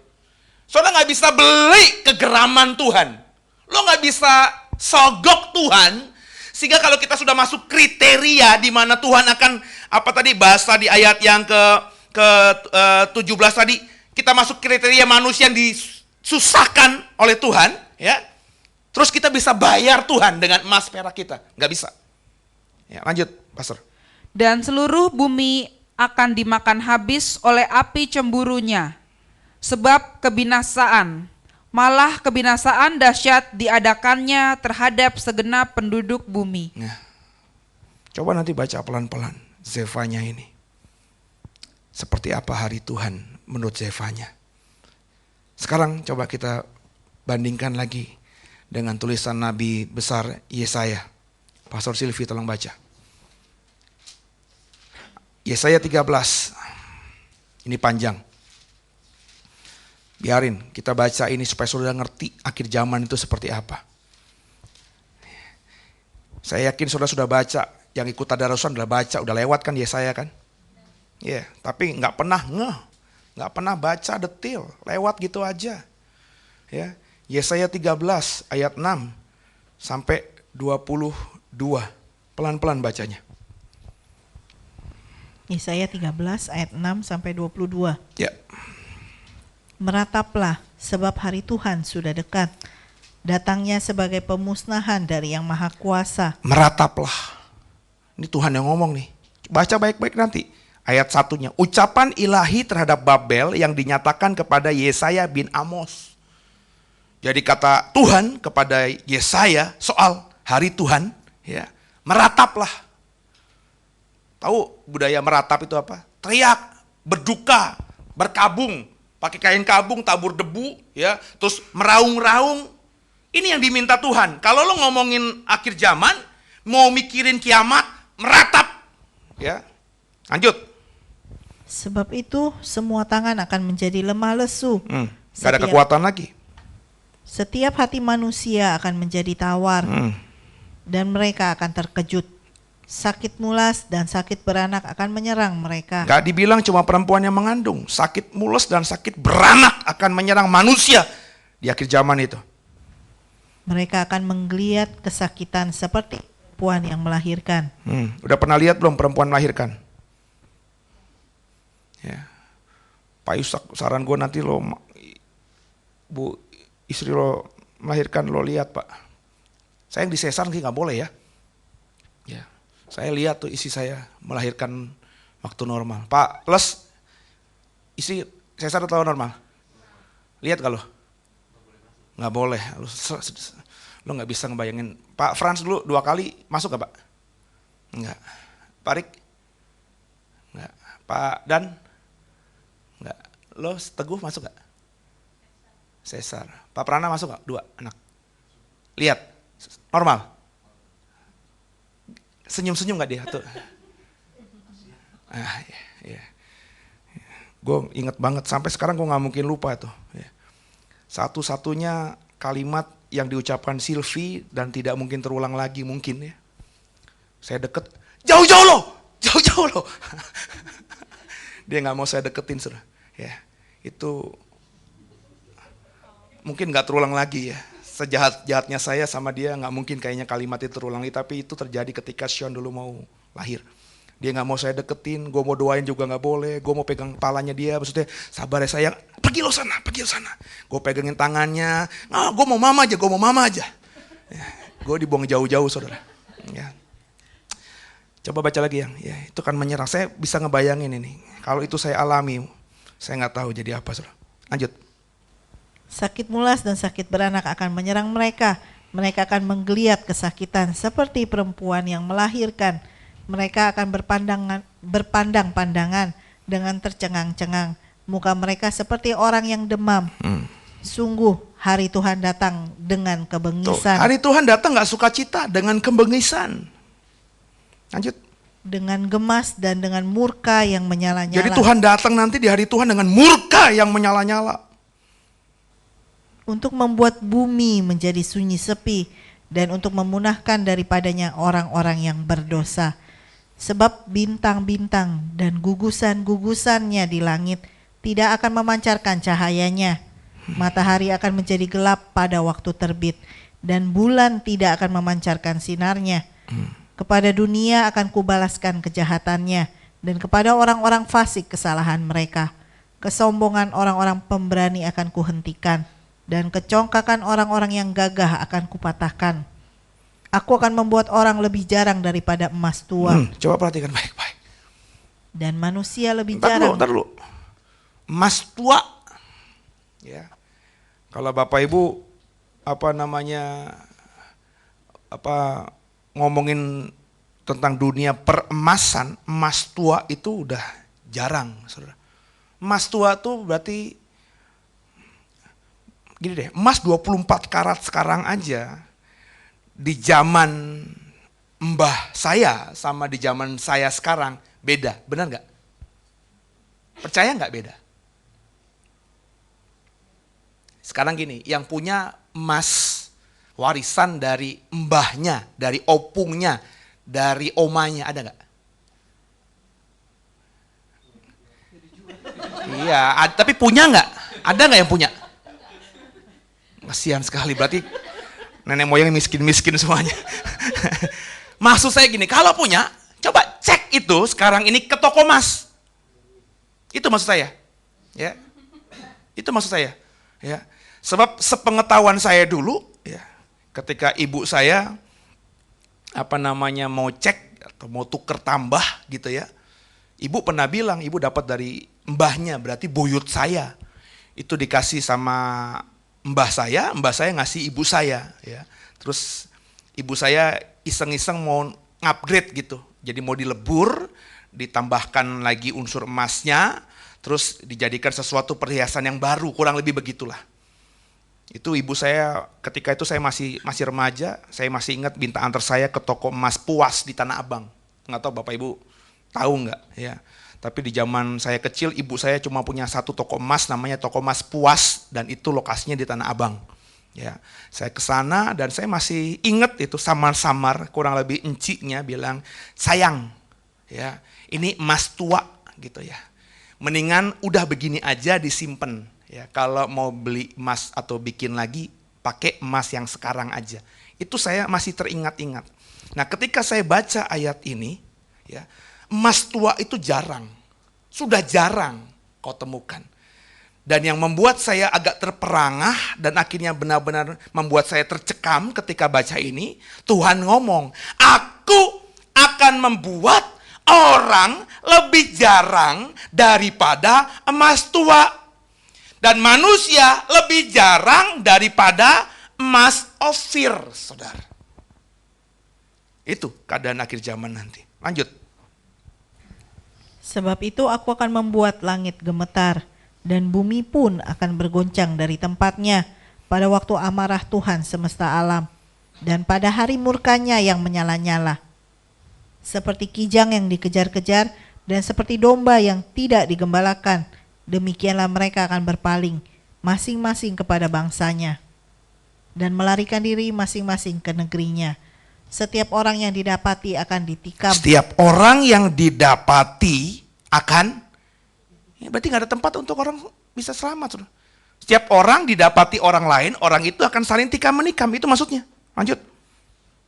Saudara nggak bisa beli kegeraman Tuhan. Lo nggak bisa sogok Tuhan, sehingga kalau kita sudah masuk kriteria di mana Tuhan akan, apa tadi bahasa di ayat yang ke 17 tadi, kita masuk kriteria manusia yang disusahkan oleh Tuhan, ya. Terus kita bisa bayar Tuhan dengan emas perak kita, nggak bisa. Ya, lanjut, Pastor. Dan seluruh bumi akan dimakan habis oleh api cemburunya, sebab kebinasaan. Malah kebinasaan dahsyat diadakannya terhadap segenap penduduk bumi. Nah, coba nanti baca pelan-pelan Zefanya ini. Seperti apa hari Tuhan menurut Zefanya. Sekarang coba kita bandingkan lagi dengan tulisan Nabi besar Yesaya. Pastor Silvi tolong baca. Yesaya 13. Ini panjang. Biarin kita baca ini supaya saudara ngerti akhir zaman itu seperti apa. Saya yakin saudara sudah baca, yang ikut tadarusan sudah baca, udah lewat kan Yesaya kan? Ya, tapi nggak pernah nggak pernah baca detail, lewat gitu aja. Ya, Yesaya 13 ayat 6 sampai 22, pelan-pelan bacanya. Yesaya 13 ayat 6 sampai 22. Ya. Merataplah, sebab hari Tuhan sudah dekat. Datangnya sebagai pemusnahan dari Yang Maha Kuasa. Merataplah. Ini Tuhan yang ngomong nih. Baca baik-baik nanti. Ayat 1-nya. Ucapan ilahi terhadap Babel yang dinyatakan kepada Yesaya bin Amos. Jadi kata Tuhan kepada Yesaya soal hari Tuhan. Ya, merataplah. Tahu budaya meratap itu apa? Teriak, berduka, berkabung. Pakai kain kabung, tabur debu, ya, terus meraung-raung. Ini yang diminta Tuhan. Kalau lo ngomongin akhir zaman, mau mikirin kiamat, meratap. Ya, lanjut. Sebab itu semua tangan akan menjadi lemah lesu. Gak ada kekuatan lagi. Setiap hati manusia akan menjadi tawar. Dan mereka akan terkejut. Sakit mulas dan sakit beranak akan menyerang mereka. Gak dibilang cuma perempuan yang mengandung. Sakit mulas dan sakit beranak akan menyerang manusia di akhir zaman itu. Mereka akan menggeliat kesakitan seperti perempuan yang melahirkan. Udah pernah lihat belum perempuan melahirkan? Ya. Pak Yusak, saran gue nanti lo, Bu istri lo melahirkan, lo lihat Pak. Saya yang disesar sih gak boleh ya. Ya. Saya lihat tuh isi saya melahirkan waktu normal. Pak, Les, isi sesar atau normal? Lihat gak lo? Nggak boleh. Lo nggak bisa ngebayangin. Pak Frans dulu 2 kali masuk gak Pak? Enggak. Pak Rik? Enggak. Pak Dan? Lo Teguh masuk gak? Sesar. Pak Prana masuk gak? 2 anak. Lihat, normal. Senyum-senyum gak dia? Tuh. Iya. Gue inget banget, sampai sekarang gue gak mungkin lupa tuh. Ya. Satu-satunya kalimat yang diucapkan Silvi dan tidak mungkin terulang lagi mungkin ya. Saya deket, jauh-jauh lo! Jauh-jauh lo! Dia gak mau saya deketin, saudara. Ya, itu mungkin gak terulang lagi ya. Sejahat-jahatnya saya sama dia gak mungkin kayaknya kalimat itu terulang lagi. Tapi itu terjadi ketika Sean dulu mau lahir. Dia gak mau saya deketin, gue mau doain juga gak boleh. Gue mau pegang kepalanya dia, maksudnya sabar ya sayang, pergi lo sana, pergi lo sana. Gue pegangin tangannya, gue mau mama aja. Ya, gue dibuang jauh-jauh, saudara. Ya. Coba baca lagi yang, ya itu kan menyerang. Saya bisa ngebayangin ini. Kalau itu saya alami, saya gak tahu jadi apa, saudara. Lanjut. Sakit mulas dan sakit beranak akan menyerang mereka. Mereka akan menggeliat kesakitan seperti perempuan yang melahirkan. Mereka akan berpandang-pandangan dengan tercengang-cengang. Muka mereka seperti orang yang demam. Sungguh hari Tuhan datang dengan kebengisan. Tuh, hari Tuhan datang gak sukacita, dengan kebengisan. Lanjut. Dengan gemas dan dengan murka yang menyala-nyala. Jadi Tuhan datang nanti di hari Tuhan dengan murka yang menyala-nyala. Untuk membuat bumi menjadi sunyi sepi dan untuk memunahkan daripadanya orang-orang yang berdosa. Sebab bintang-bintang dan gugusan-gugusannya di langit tidak akan memancarkan cahayanya. Matahari akan menjadi gelap pada waktu terbit dan bulan tidak akan memancarkan sinarnya. Kepada dunia akan kubalaskan kejahatannya dan kepada orang-orang fasik kesalahan mereka. Kesombongan orang-orang pemberani akan kuhentikan dan kecongkakan orang-orang yang gagah akan kupatahkan. Aku akan membuat orang lebih jarang daripada emas tua. Coba perhatikan baik-baik. Dan manusia lebih jarang. Ntar dulu. Emas tua. Ya. Kalau Bapak Ibu ngomongin tentang dunia peremasan, emas tua itu udah jarang, saudara. Emas tua tuh berarti gini deh, emas 24 karat sekarang aja di zaman mbah saya sama di zaman saya sekarang beda, benar nggak? Percaya nggak beda? Sekarang gini, yang punya emas warisan dari mbahnya, dari opungnya, dari omanya, ada nggak? Iya, tapi punya nggak? Ada nggak yang punya? Kasihan sekali, berarti nenek moyang miskin-miskin semuanya. Maksud saya gini, kalau punya, coba cek itu sekarang ini ke toko emas. Itu maksud saya. Ya. Itu maksud saya. Ya. Sebab sepengetahuan saya dulu, ya, ketika ibu saya mau cek atau mau tuker tambah gitu ya. Ibu pernah bilang, ibu dapat dari mbahnya, berarti buyut saya. Itu dikasih sama mbah saya ngasih ibu saya ya. Terus ibu saya iseng-iseng mau ngupgrade gitu. Jadi mau dilebur, ditambahkan lagi unsur emasnya, terus dijadikan sesuatu perhiasan yang baru, kurang lebih begitulah. Itu ibu saya ketika itu saya masih remaja, saya masih ingat minta antar saya ke toko emas Puas di Tanah Abang. Nggak tahu Bapak Ibu tahu nggak ya. Tapi di zaman saya kecil, ibu saya cuma punya satu toko emas, namanya toko emas Puas, dan itu lokasinya di Tanah Abang. Ya, saya ke sana dan saya masih ingat itu samar-samar, kurang lebih enciknya bilang, sayang, ya, ini emas tua gitu ya. Mendingan udah begini aja disimpan. Ya, kalau mau beli emas atau bikin lagi, pakai emas yang sekarang aja. Itu saya masih teringat-ingat. Nah, ketika saya baca ayat ini, ya. Emas tua itu jarang, sudah jarang kau temukan. Dan yang membuat saya agak terperangah dan akhirnya benar-benar membuat saya tercekam ketika baca ini, Tuhan ngomong, aku akan membuat orang lebih jarang daripada emas tua. Dan manusia lebih jarang daripada emas Ofir, saudara. Itu keadaan akhir zaman nanti. Lanjut. Sebab itu aku akan membuat langit gemetar dan bumi pun akan bergoncang dari tempatnya pada waktu amarah Tuhan semesta alam, dan pada hari murkanya yang menyala-nyala. Seperti kijang yang dikejar-kejar dan seperti domba yang tidak digembalakan, demikianlah mereka akan berpaling masing-masing kepada bangsanya dan melarikan diri masing-masing ke negerinya. Setiap orang yang didapati akan ditikam. Setiap orang yang didapati akan, ya berarti nggak ada tempat untuk orang bisa selamat. Saudara. Setiap orang didapati orang lain, orang itu akan saling tikam menikam, itu maksudnya. Lanjut.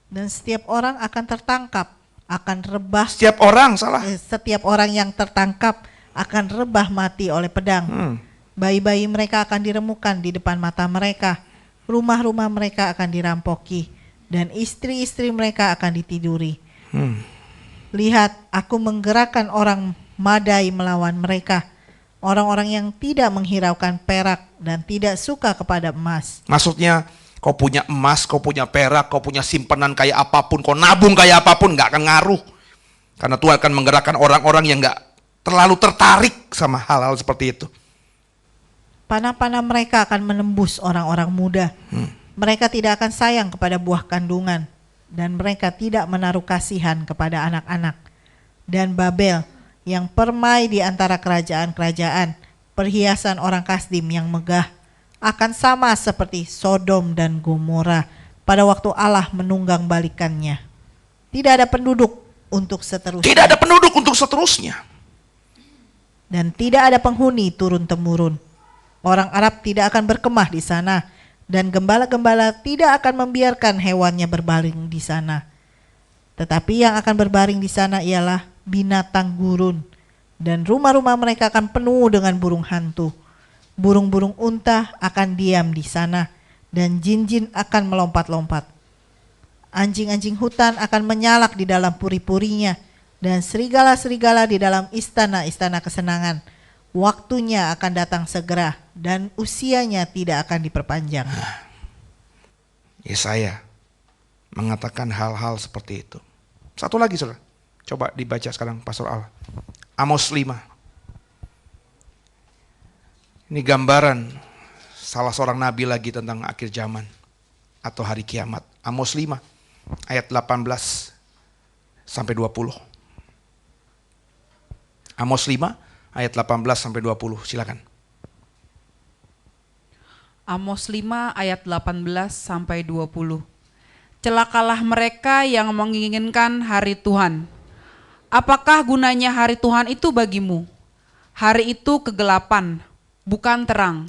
Dan setiap orang akan tertangkap, akan rebah. Setiap orang salah. Setiap orang yang tertangkap akan rebah mati oleh pedang. Bayi-bayi mereka akan diremukkan di depan mata mereka. Rumah-rumah mereka akan dirampoki, dan istri-istri mereka akan ditiduri. Lihat, aku menggerakkan orang Madai melawan mereka, orang-orang yang tidak menghiraukan perak dan tidak suka kepada emas. Maksudnya, kau punya emas, kau punya perak, kau punya simpanan kayak apapun, kau nabung kayak apapun, nggak akan ngaruh. Karena Tuhan akan menggerakkan orang-orang yang nggak terlalu tertarik sama hal-hal seperti itu. Panah-panah mereka akan menembus orang-orang muda. Mereka tidak akan sayang kepada buah kandungan, dan mereka tidak menaruh kasihan kepada anak-anak. Dan Babel yang permai di antara kerajaan-kerajaan, perhiasan orang Kasdim yang megah, akan sama seperti Sodom dan Gomora pada waktu Allah menunggang balikannya. Tidak ada penduduk untuk seterusnya. Tidak ada penduduk untuk seterusnya. Dan tidak ada penghuni turun-temurun. Orang Arab tidak akan berkemah di sana, dan gembala-gembala tidak akan membiarkan hewannya berbaring di sana. Tetapi yang akan berbaring di sana ialah binatang gurun, dan rumah-rumah mereka akan penuh dengan burung hantu. Burung-burung unta akan diam di sana, dan jin-jin akan melompat-lompat. Anjing-anjing hutan akan menyalak di dalam puri-purinya, dan serigala-serigala di dalam istana-istana kesenangan. Waktunya akan datang segera, dan usianya tidak akan diperpanjang. Yesaya mengatakan hal-hal seperti itu. Satu lagi saudara, coba dibaca sekarang Pastor Al. Amos 5. Ini gambaran salah seorang nabi lagi tentang akhir zaman atau hari kiamat. Amos 5 ayat 18 sampai 20. Amos 5 ayat 18 sampai 20, silakan. Amos 5 ayat 18 sampai 20. Celakalah mereka yang menginginkan hari Tuhan. Apakah gunanya hari Tuhan itu bagimu? Hari itu kegelapan, bukan terang.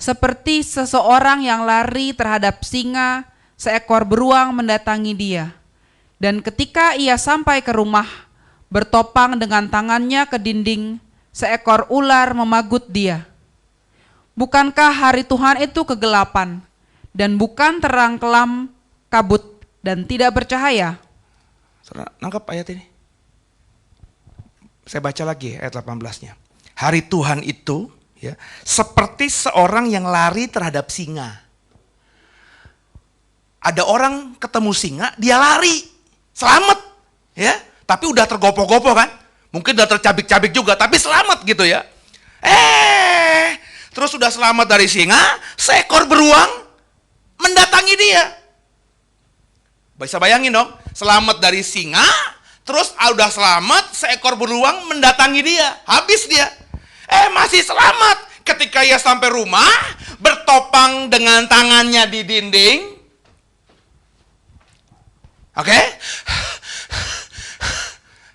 Seperti seseorang yang lari terhadap singa, seekor beruang mendatangi dia. Dan ketika ia sampai ke rumah, bertopang dengan tangannya ke dinding, seekor ular memagut dia. Bukankah hari Tuhan itu kegelapan, dan bukan terang kelam, kabut, dan tidak bercahaya? Saudara, nangkap ayat ini? Saya baca lagi ayat 18-nya. Hari Tuhan itu ya, seperti seorang yang lari terhadap singa. Ada orang ketemu singa, dia lari, selamat, ya. Tapi udah tergopoh-gopoh kan? Mungkin udah tercabik-cabik juga, tapi selamat gitu ya. Terus sudah selamat dari singa, seekor beruang mendatangi dia. Bisa bayangin dong, selamat dari singa, terus udah selamat, seekor beruang mendatangi dia. Habis dia. Masih selamat. Ketika ia sampai rumah, bertopang dengan tangannya di dinding. Oke?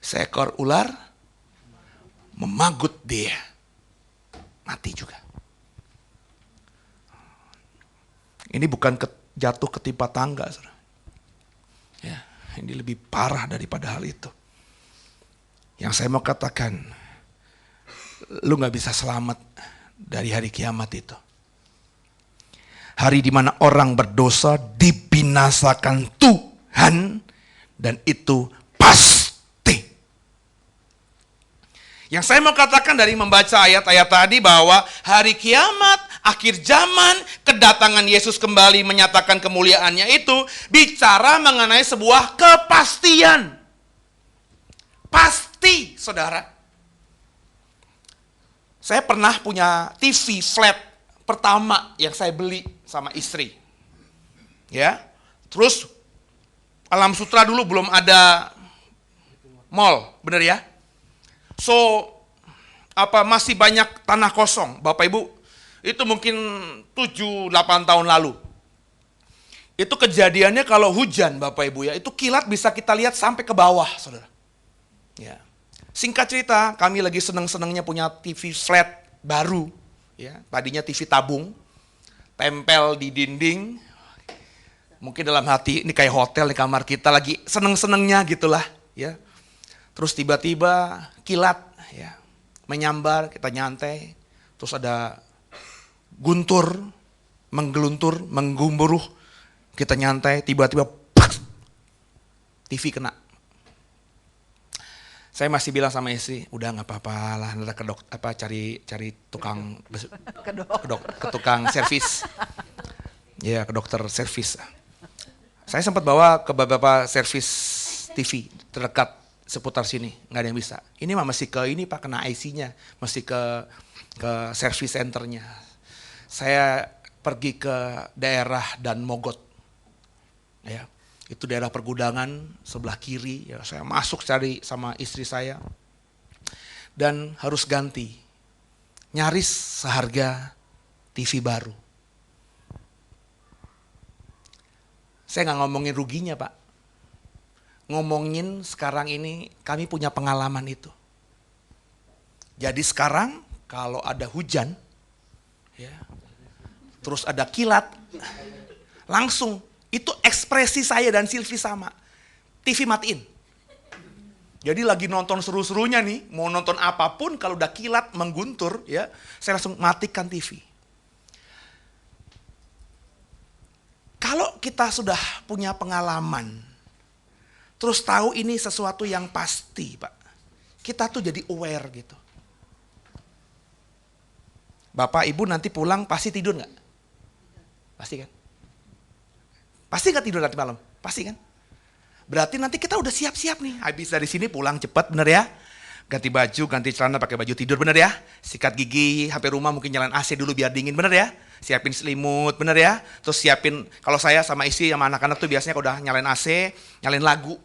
Seekor ular memagut dia. Mati juga. Ini bukan jatuh ketimpa tangga. Ya, ini lebih parah daripada hal itu. Yang saya mau katakan, lu gak bisa selamat dari hari kiamat itu. Hari di mana orang berdosa dibinasakan Tuhan, dan itu pasti. Yang saya mau katakan dari membaca ayat-ayat tadi bahwa hari kiamat, akhir zaman, kedatangan Yesus kembali menyatakan kemuliaannya itu bicara mengenai sebuah kepastian. Pasti, saudara. Saya pernah punya TV flat pertama yang saya beli sama istri. Ya. Terus Alam Sutra dulu belum ada mall, bener ya? So, masih banyak tanah kosong, Bapak Ibu. Itu mungkin 7-8 tahun lalu. Itu kejadiannya kalau hujan, Bapak Ibu ya, itu kilat bisa kita lihat sampai ke bawah, Saudara. Ya. Singkat cerita, kami lagi seneng-senengnya punya TV flat baru, ya. Tadinya TV tabung, tempel di dinding. Mungkin dalam hati ini kayak hotel di kamar kita, lagi seneng-senengnya gitulah, ya. Terus tiba-tiba kilat, ya, menyambar, kita nyantai. Terus ada guntur, menggeluntur, menggumburuh, kita nyantai, tiba-tiba TV kena. Saya masih bilang sama istri, udah nggak apa-apa lah, nanti cari tukang ke tukang servis, ya ke dokter servis. Saya sempat bawa ke beberapa servis TV terdekat seputar sini, nggak ada yang bisa. Ini mah masih ke ini Pak, kena IC-nya, masih ke servis centernya. Saya pergi ke daerah Dan Mogot, ya. Itu daerah pergudangan sebelah kiri, ya, saya masuk cari sama istri saya dan harus ganti, nyaris seharga TV baru. Saya nggak ngomongin ruginya Pak, ngomongin sekarang ini kami punya pengalaman itu. Jadi sekarang kalau ada hujan, ya, terus ada kilat, langsung itu ekspresi saya dan Silvi sama. TV matiin. Jadi lagi nonton seru-serunya nih, mau nonton apapun kalau udah kilat mengguntur, ya, saya langsung matikan TV. Kalau kita sudah punya pengalaman, terus tahu ini sesuatu yang pasti, Pak. Kita tuh jadi aware gitu. Bapak, Ibu nanti pulang pasti tidur nggak? Pasti kan? Pasti nggak tidur nanti malam? Pasti kan? Berarti nanti kita udah siap-siap nih. Habis dari sini pulang cepat, bener ya? Ganti baju, ganti celana, pakai baju tidur, bener ya? Sikat gigi, HP rumah mungkin nyalain AC dulu biar dingin, bener ya? Siapin selimut, bener ya? Terus siapin, kalau saya sama istri sama anak-anak tuh biasanya kalau udah nyalain AC, nyalain lagu.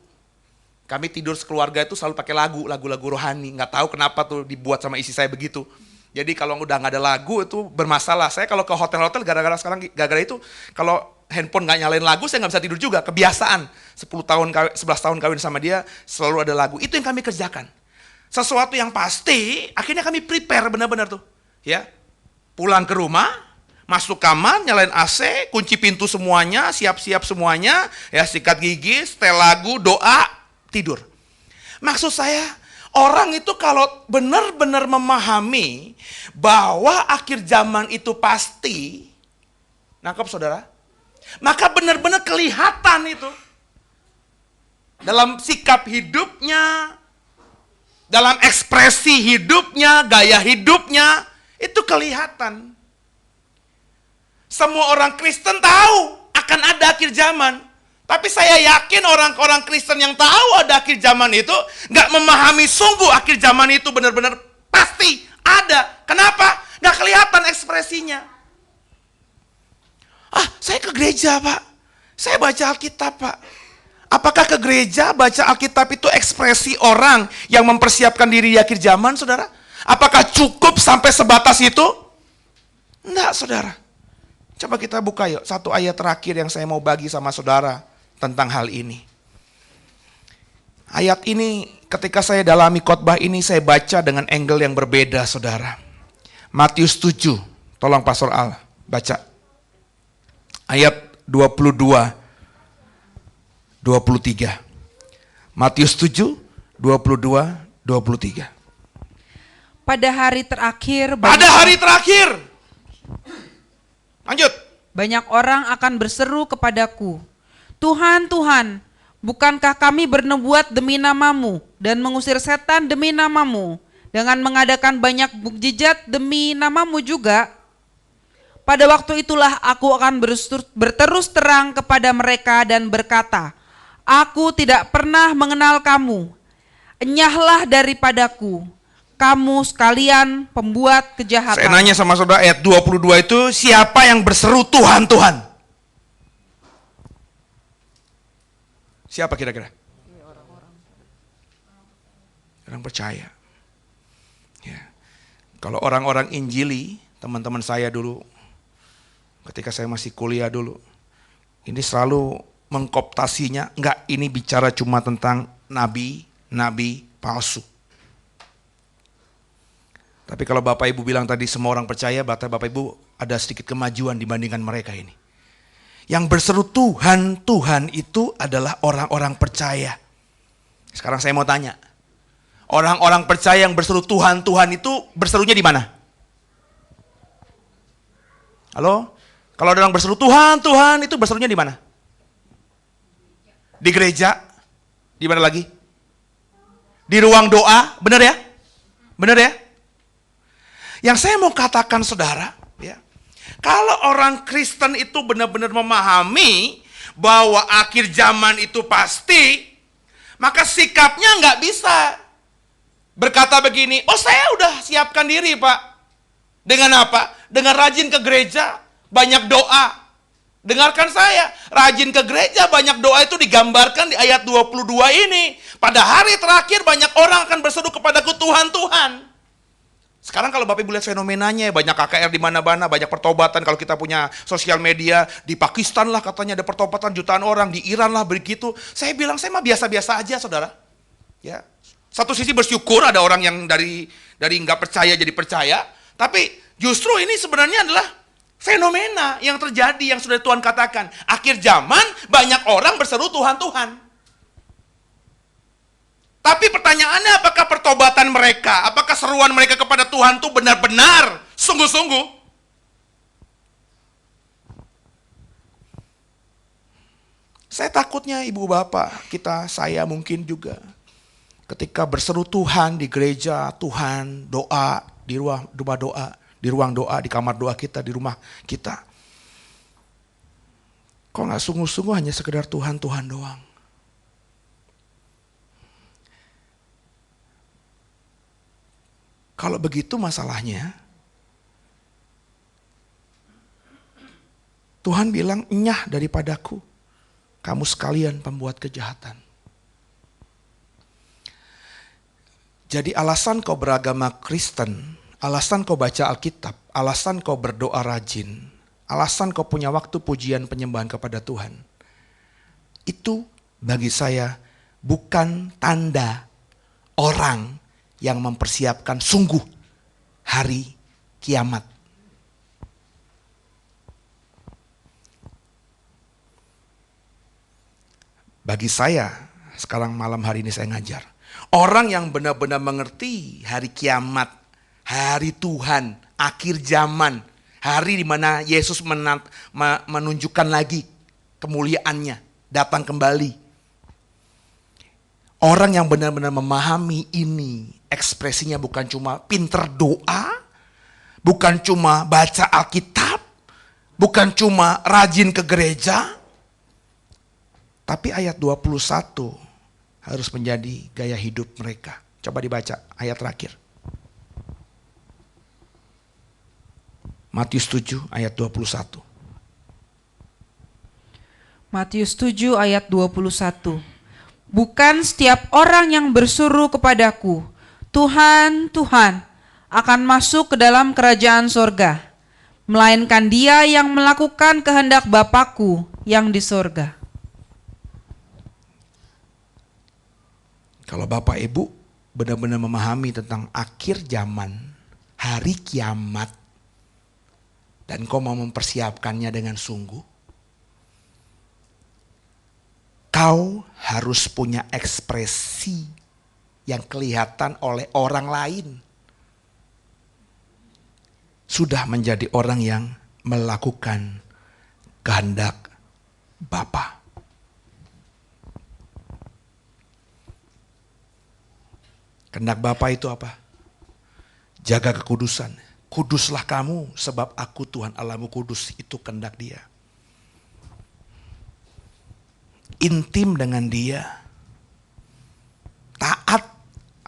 Kami tidur sekeluarga itu selalu pakai lagu-lagu rohani. Nggak tahu kenapa tuh dibuat sama istri saya begitu. Jadi kalau udah nggak ada lagu itu bermasalah. Saya kalau ke hotel-hotel gara-gara itu kalau handphone nggak nyalain lagu saya nggak bisa tidur juga. Kebiasaan 11 tahun kawin sama dia selalu ada lagu. Itu yang kami kerjakan. Sesuatu yang pasti akhirnya kami prepare benar-benar tuh. Ya, pulang ke rumah, masuk kamar, nyalain AC, kunci pintu semuanya, siap-siap semuanya, ya sikat gigi, setel lagu, doa, tidur. Maksud saya, orang itu kalau benar-benar memahami bahwa akhir zaman itu pasti, nangkep saudara? Maka benar-benar kelihatan itu. Dalam sikap hidupnya, dalam ekspresi hidupnya, gaya hidupnya, itu kelihatan. Semua orang Kristen tahu akan ada akhir zaman. Tapi saya yakin orang-orang Kristen yang tahu ada akhir zaman itu nggak memahami sungguh akhir zaman itu benar-benar pasti ada. Kenapa? Nggak kelihatan ekspresinya. Saya ke gereja Pak. Saya baca Alkitab Pak. Apakah ke gereja baca Alkitab itu ekspresi orang yang mempersiapkan diri di akhir zaman, saudara? Apakah cukup sampai sebatas itu? Enggak, saudara. Coba kita buka yuk, satu ayat terakhir yang saya mau bagi sama saudara tentang hal ini. Ayat ini ketika saya dalami khotbah ini saya baca dengan angle yang berbeda, saudara. Matius 7, tolong Pastor Al, baca. Ayat 22. 23. Matius 7, 22, 23. Pada hari terakhir, Lanjut. banyak orang akan berseru kepadaku, Tuhan, Tuhan, bukankah kami bernubuat demi namamu dan mengusir setan demi namamu, dengan mengadakan banyak mukjizat demi namamu juga? Pada waktu itulah aku akan berterus terang kepada mereka dan berkata, Aku tidak pernah mengenal kamu, enyahlah daripadaku, kamu sekalian pembuat Saya kejahatan. nanya sama saudara, ayat 22 itu siapa yang berseru Tuhan, Tuhan? Siapa kira-kira? Orang percaya. Ya. Kalau orang-orang Injili, teman-teman saya dulu, ketika saya masih kuliah dulu, ini selalu mengkooptasinya, enggak, ini bicara cuma tentang nabi palsu. Tapi kalau Bapak Ibu bilang tadi semua orang percaya, Bapak Ibu ada sedikit kemajuan dibandingkan mereka ini. Yang berseru Tuhan, Tuhan itu adalah orang-orang percaya. Sekarang saya mau tanya, orang-orang percaya yang berseru Tuhan, Tuhan itu berserunya di mana? Halo? Kalau ada orang berseru Tuhan, Tuhan itu berserunya di mana? Di gereja? Di mana lagi? Di ruang doa? Benar ya? Benar ya? Yang saya mau katakan saudara, ya, kalau orang Kristen itu benar-benar memahami bahwa akhir zaman itu pasti, maka sikapnya nggak bisa berkata begini, oh saya udah siapkan diri Pak. Dengan apa? Dengan rajin ke gereja, banyak doa. Dengarkan saya, rajin ke gereja, banyak doa itu digambarkan di ayat 22 ini. Pada hari terakhir banyak orang akan berseru kepadaku Tuhan, Tuhan. Sekarang kalau Bapak Ibu lihat fenomenanya, banyak KKR di mana-mana, banyak pertobatan. Kalau kita punya sosial media, di Pakistan lah katanya ada pertobatan jutaan orang, di Iran lah begitu. Saya bilang, saya mah biasa-biasa aja saudara. Ya, satu sisi bersyukur ada orang yang dari nggak percaya jadi percaya, tapi justru ini sebenarnya adalah fenomena yang terjadi yang sudah Tuhan katakan. Akhir zaman banyak orang berseru Tuhan, Tuhan. Tapi pertanyaannya, apakah pertobatan mereka, apakah seruan mereka kepada Tuhan itu benar-benar, sungguh-sungguh? Saya takutnya ibu bapak, saya mungkin juga, ketika berseru Tuhan di gereja, Tuhan, doa, di rumah doa, di ruang doa, di kamar doa kita, di rumah kita. Kok nggak sungguh-sungguh hanya sekedar Tuhan, Tuhan doang? Kalau begitu masalahnya, Tuhan bilang, enyah daripadaku, kamu sekalian pembuat kejahatan. Jadi alasan kau beragama Kristen, alasan kau baca Alkitab, alasan kau berdoa rajin, alasan kau punya waktu pujian penyembahan kepada Tuhan, itu bagi saya bukan tanda orang yang mempersiapkan sungguh hari kiamat. Bagi saya, sekarang malam hari ini saya ngajar, orang yang benar-benar mengerti hari kiamat, hari Tuhan, akhir zaman, hari di mana Yesus menunjukkan lagi kemuliaannya, datang kembali. Orang yang benar-benar memahami ini, ekspresinya bukan cuma pinter doa, bukan cuma baca Alkitab, bukan cuma rajin ke gereja, tapi ayat 21 harus menjadi gaya hidup mereka. Coba dibaca ayat terakhir. Matius 7 ayat 21. Matius 7 ayat 21. Bukan setiap orang yang berseru kepadaku, Tuhan, Tuhan, akan masuk ke dalam kerajaan sorga, melainkan dia yang melakukan kehendak Bapakku yang di sorga. Kalau Bapak Ibu benar-benar memahami tentang akhir zaman, hari kiamat, dan kau mau mempersiapkannya dengan sungguh, kau harus punya ekspresi yang kelihatan oleh orang lain. Sudah menjadi orang yang melakukan kehendak Bapa. Kehendak Bapa itu apa? Jaga kekudusan. Kuduslah kamu sebab aku Tuhan Allahmu kudus, itu kehendak Dia. Intim dengan Dia, taat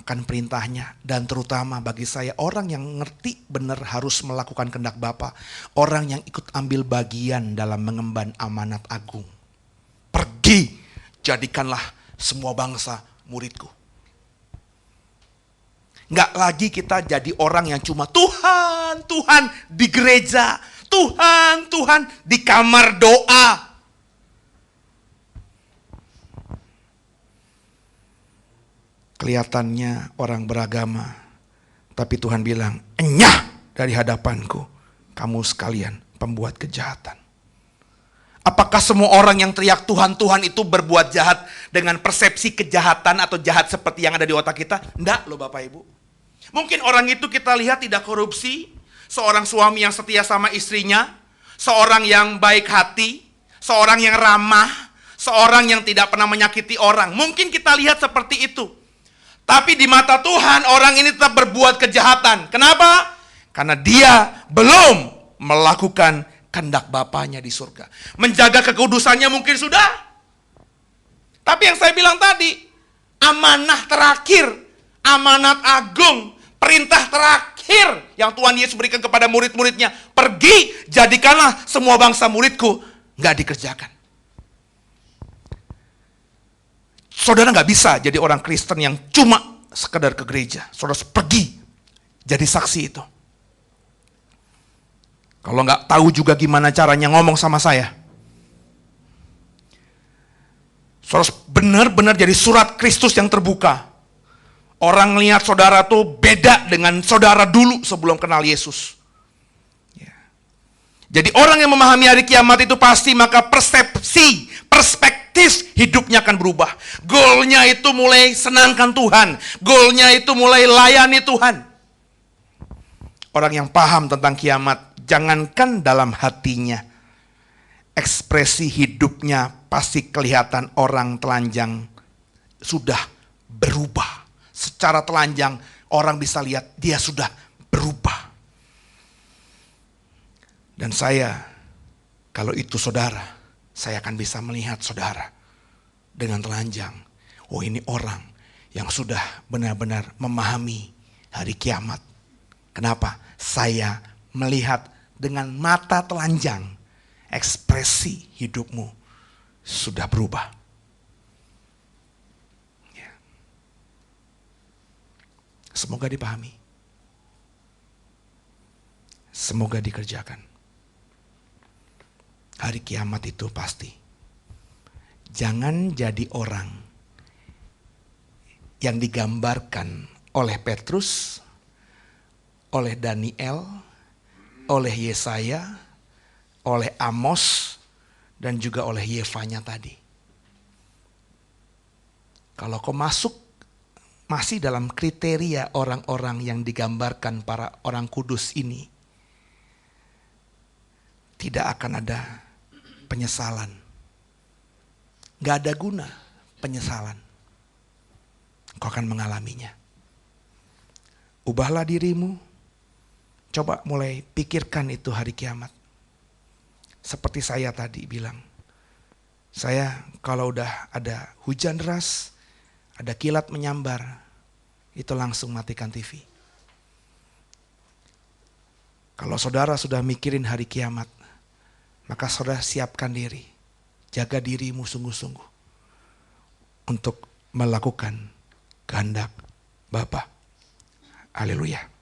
akan perintahnya. Dan terutama bagi saya, orang yang ngerti benar harus melakukan kehendak Bapa. Orang yang ikut ambil bagian dalam mengemban amanat agung. Pergi, jadikanlah semua bangsa muridku. Nggak lagi kita jadi orang yang cuma Tuhan, Tuhan di gereja, Tuhan, Tuhan di kamar doa. Kelihatannya orang beragama, tapi Tuhan bilang, enyah dari hadapanku, kamu sekalian pembuat kejahatan. Apakah semua orang yang teriak Tuhan, Tuhan itu berbuat jahat dengan persepsi kejahatan atau jahat seperti yang ada di otak kita? Enggak loh Bapak Ibu. Mungkin orang itu kita lihat tidak korupsi, seorang suami yang setia sama istrinya, seorang yang baik hati, seorang yang ramah, seorang yang tidak pernah menyakiti orang. Mungkin kita lihat seperti itu. Tapi di mata Tuhan orang ini tetap berbuat kejahatan. Kenapa? Karena dia belum melakukan kehendak Bapanya di surga. Menjaga kekudusannya mungkin sudah. Tapi yang saya bilang tadi, amanah terakhir, amanat agung, perintah terakhir yang Tuhan Yesus berikan kepada murid-muridnya, pergi jadikanlah semua bangsa muridku, nggak dikerjakan. Saudara nggak bisa jadi orang Kristen yang cuma sekedar ke gereja. Saudara harus pergi jadi saksi itu. Kalau nggak tahu juga gimana caranya ngomong sama saya, saudara harus benar-benar jadi surat Kristus yang terbuka. Orang lihat saudara tuh beda dengan saudara dulu sebelum kenal Yesus. Ya. Jadi orang yang memahami hari kiamat itu pasti maka persepsi, perspektif hidupnya akan berubah. Goalnya itu mulai senangkan Tuhan. Goalnya itu mulai layani Tuhan. Orang yang paham tentang kiamat, jangankan dalam hatinya, ekspresi hidupnya pasti kelihatan orang telanjang sudah berubah. Secara telanjang orang bisa lihat dia sudah berubah. Dan saya, kalau itu saudara, saya akan bisa melihat saudara dengan telanjang. Oh, ini orang yang sudah benar-benar memahami hari kiamat. Kenapa? Saya melihat dengan mata telanjang, ekspresi hidupmu sudah berubah. Semoga dipahami. Semoga dikerjakan. Hari kiamat itu pasti. Jangan jadi orang yang digambarkan oleh Petrus, oleh Daniel, oleh Yesaya, oleh Amos, dan juga oleh Yefanya tadi. Kalau kau masuk masih dalam kriteria orang-orang yang digambarkan para orang kudus ini, tidak akan ada penyesalan. Gak ada guna penyesalan. Kau akan mengalaminya. Ubahlah dirimu. Coba mulai pikirkan itu hari kiamat. Seperti saya tadi bilang. Saya kalau udah ada hujan deras, ada kilat menyambar, itu langsung matikan TV. Kalau saudara sudah mikirin hari kiamat, maka saudara siapkan diri, jaga dirimu sungguh-sungguh untuk melakukan kehendak Bapa. Haleluya.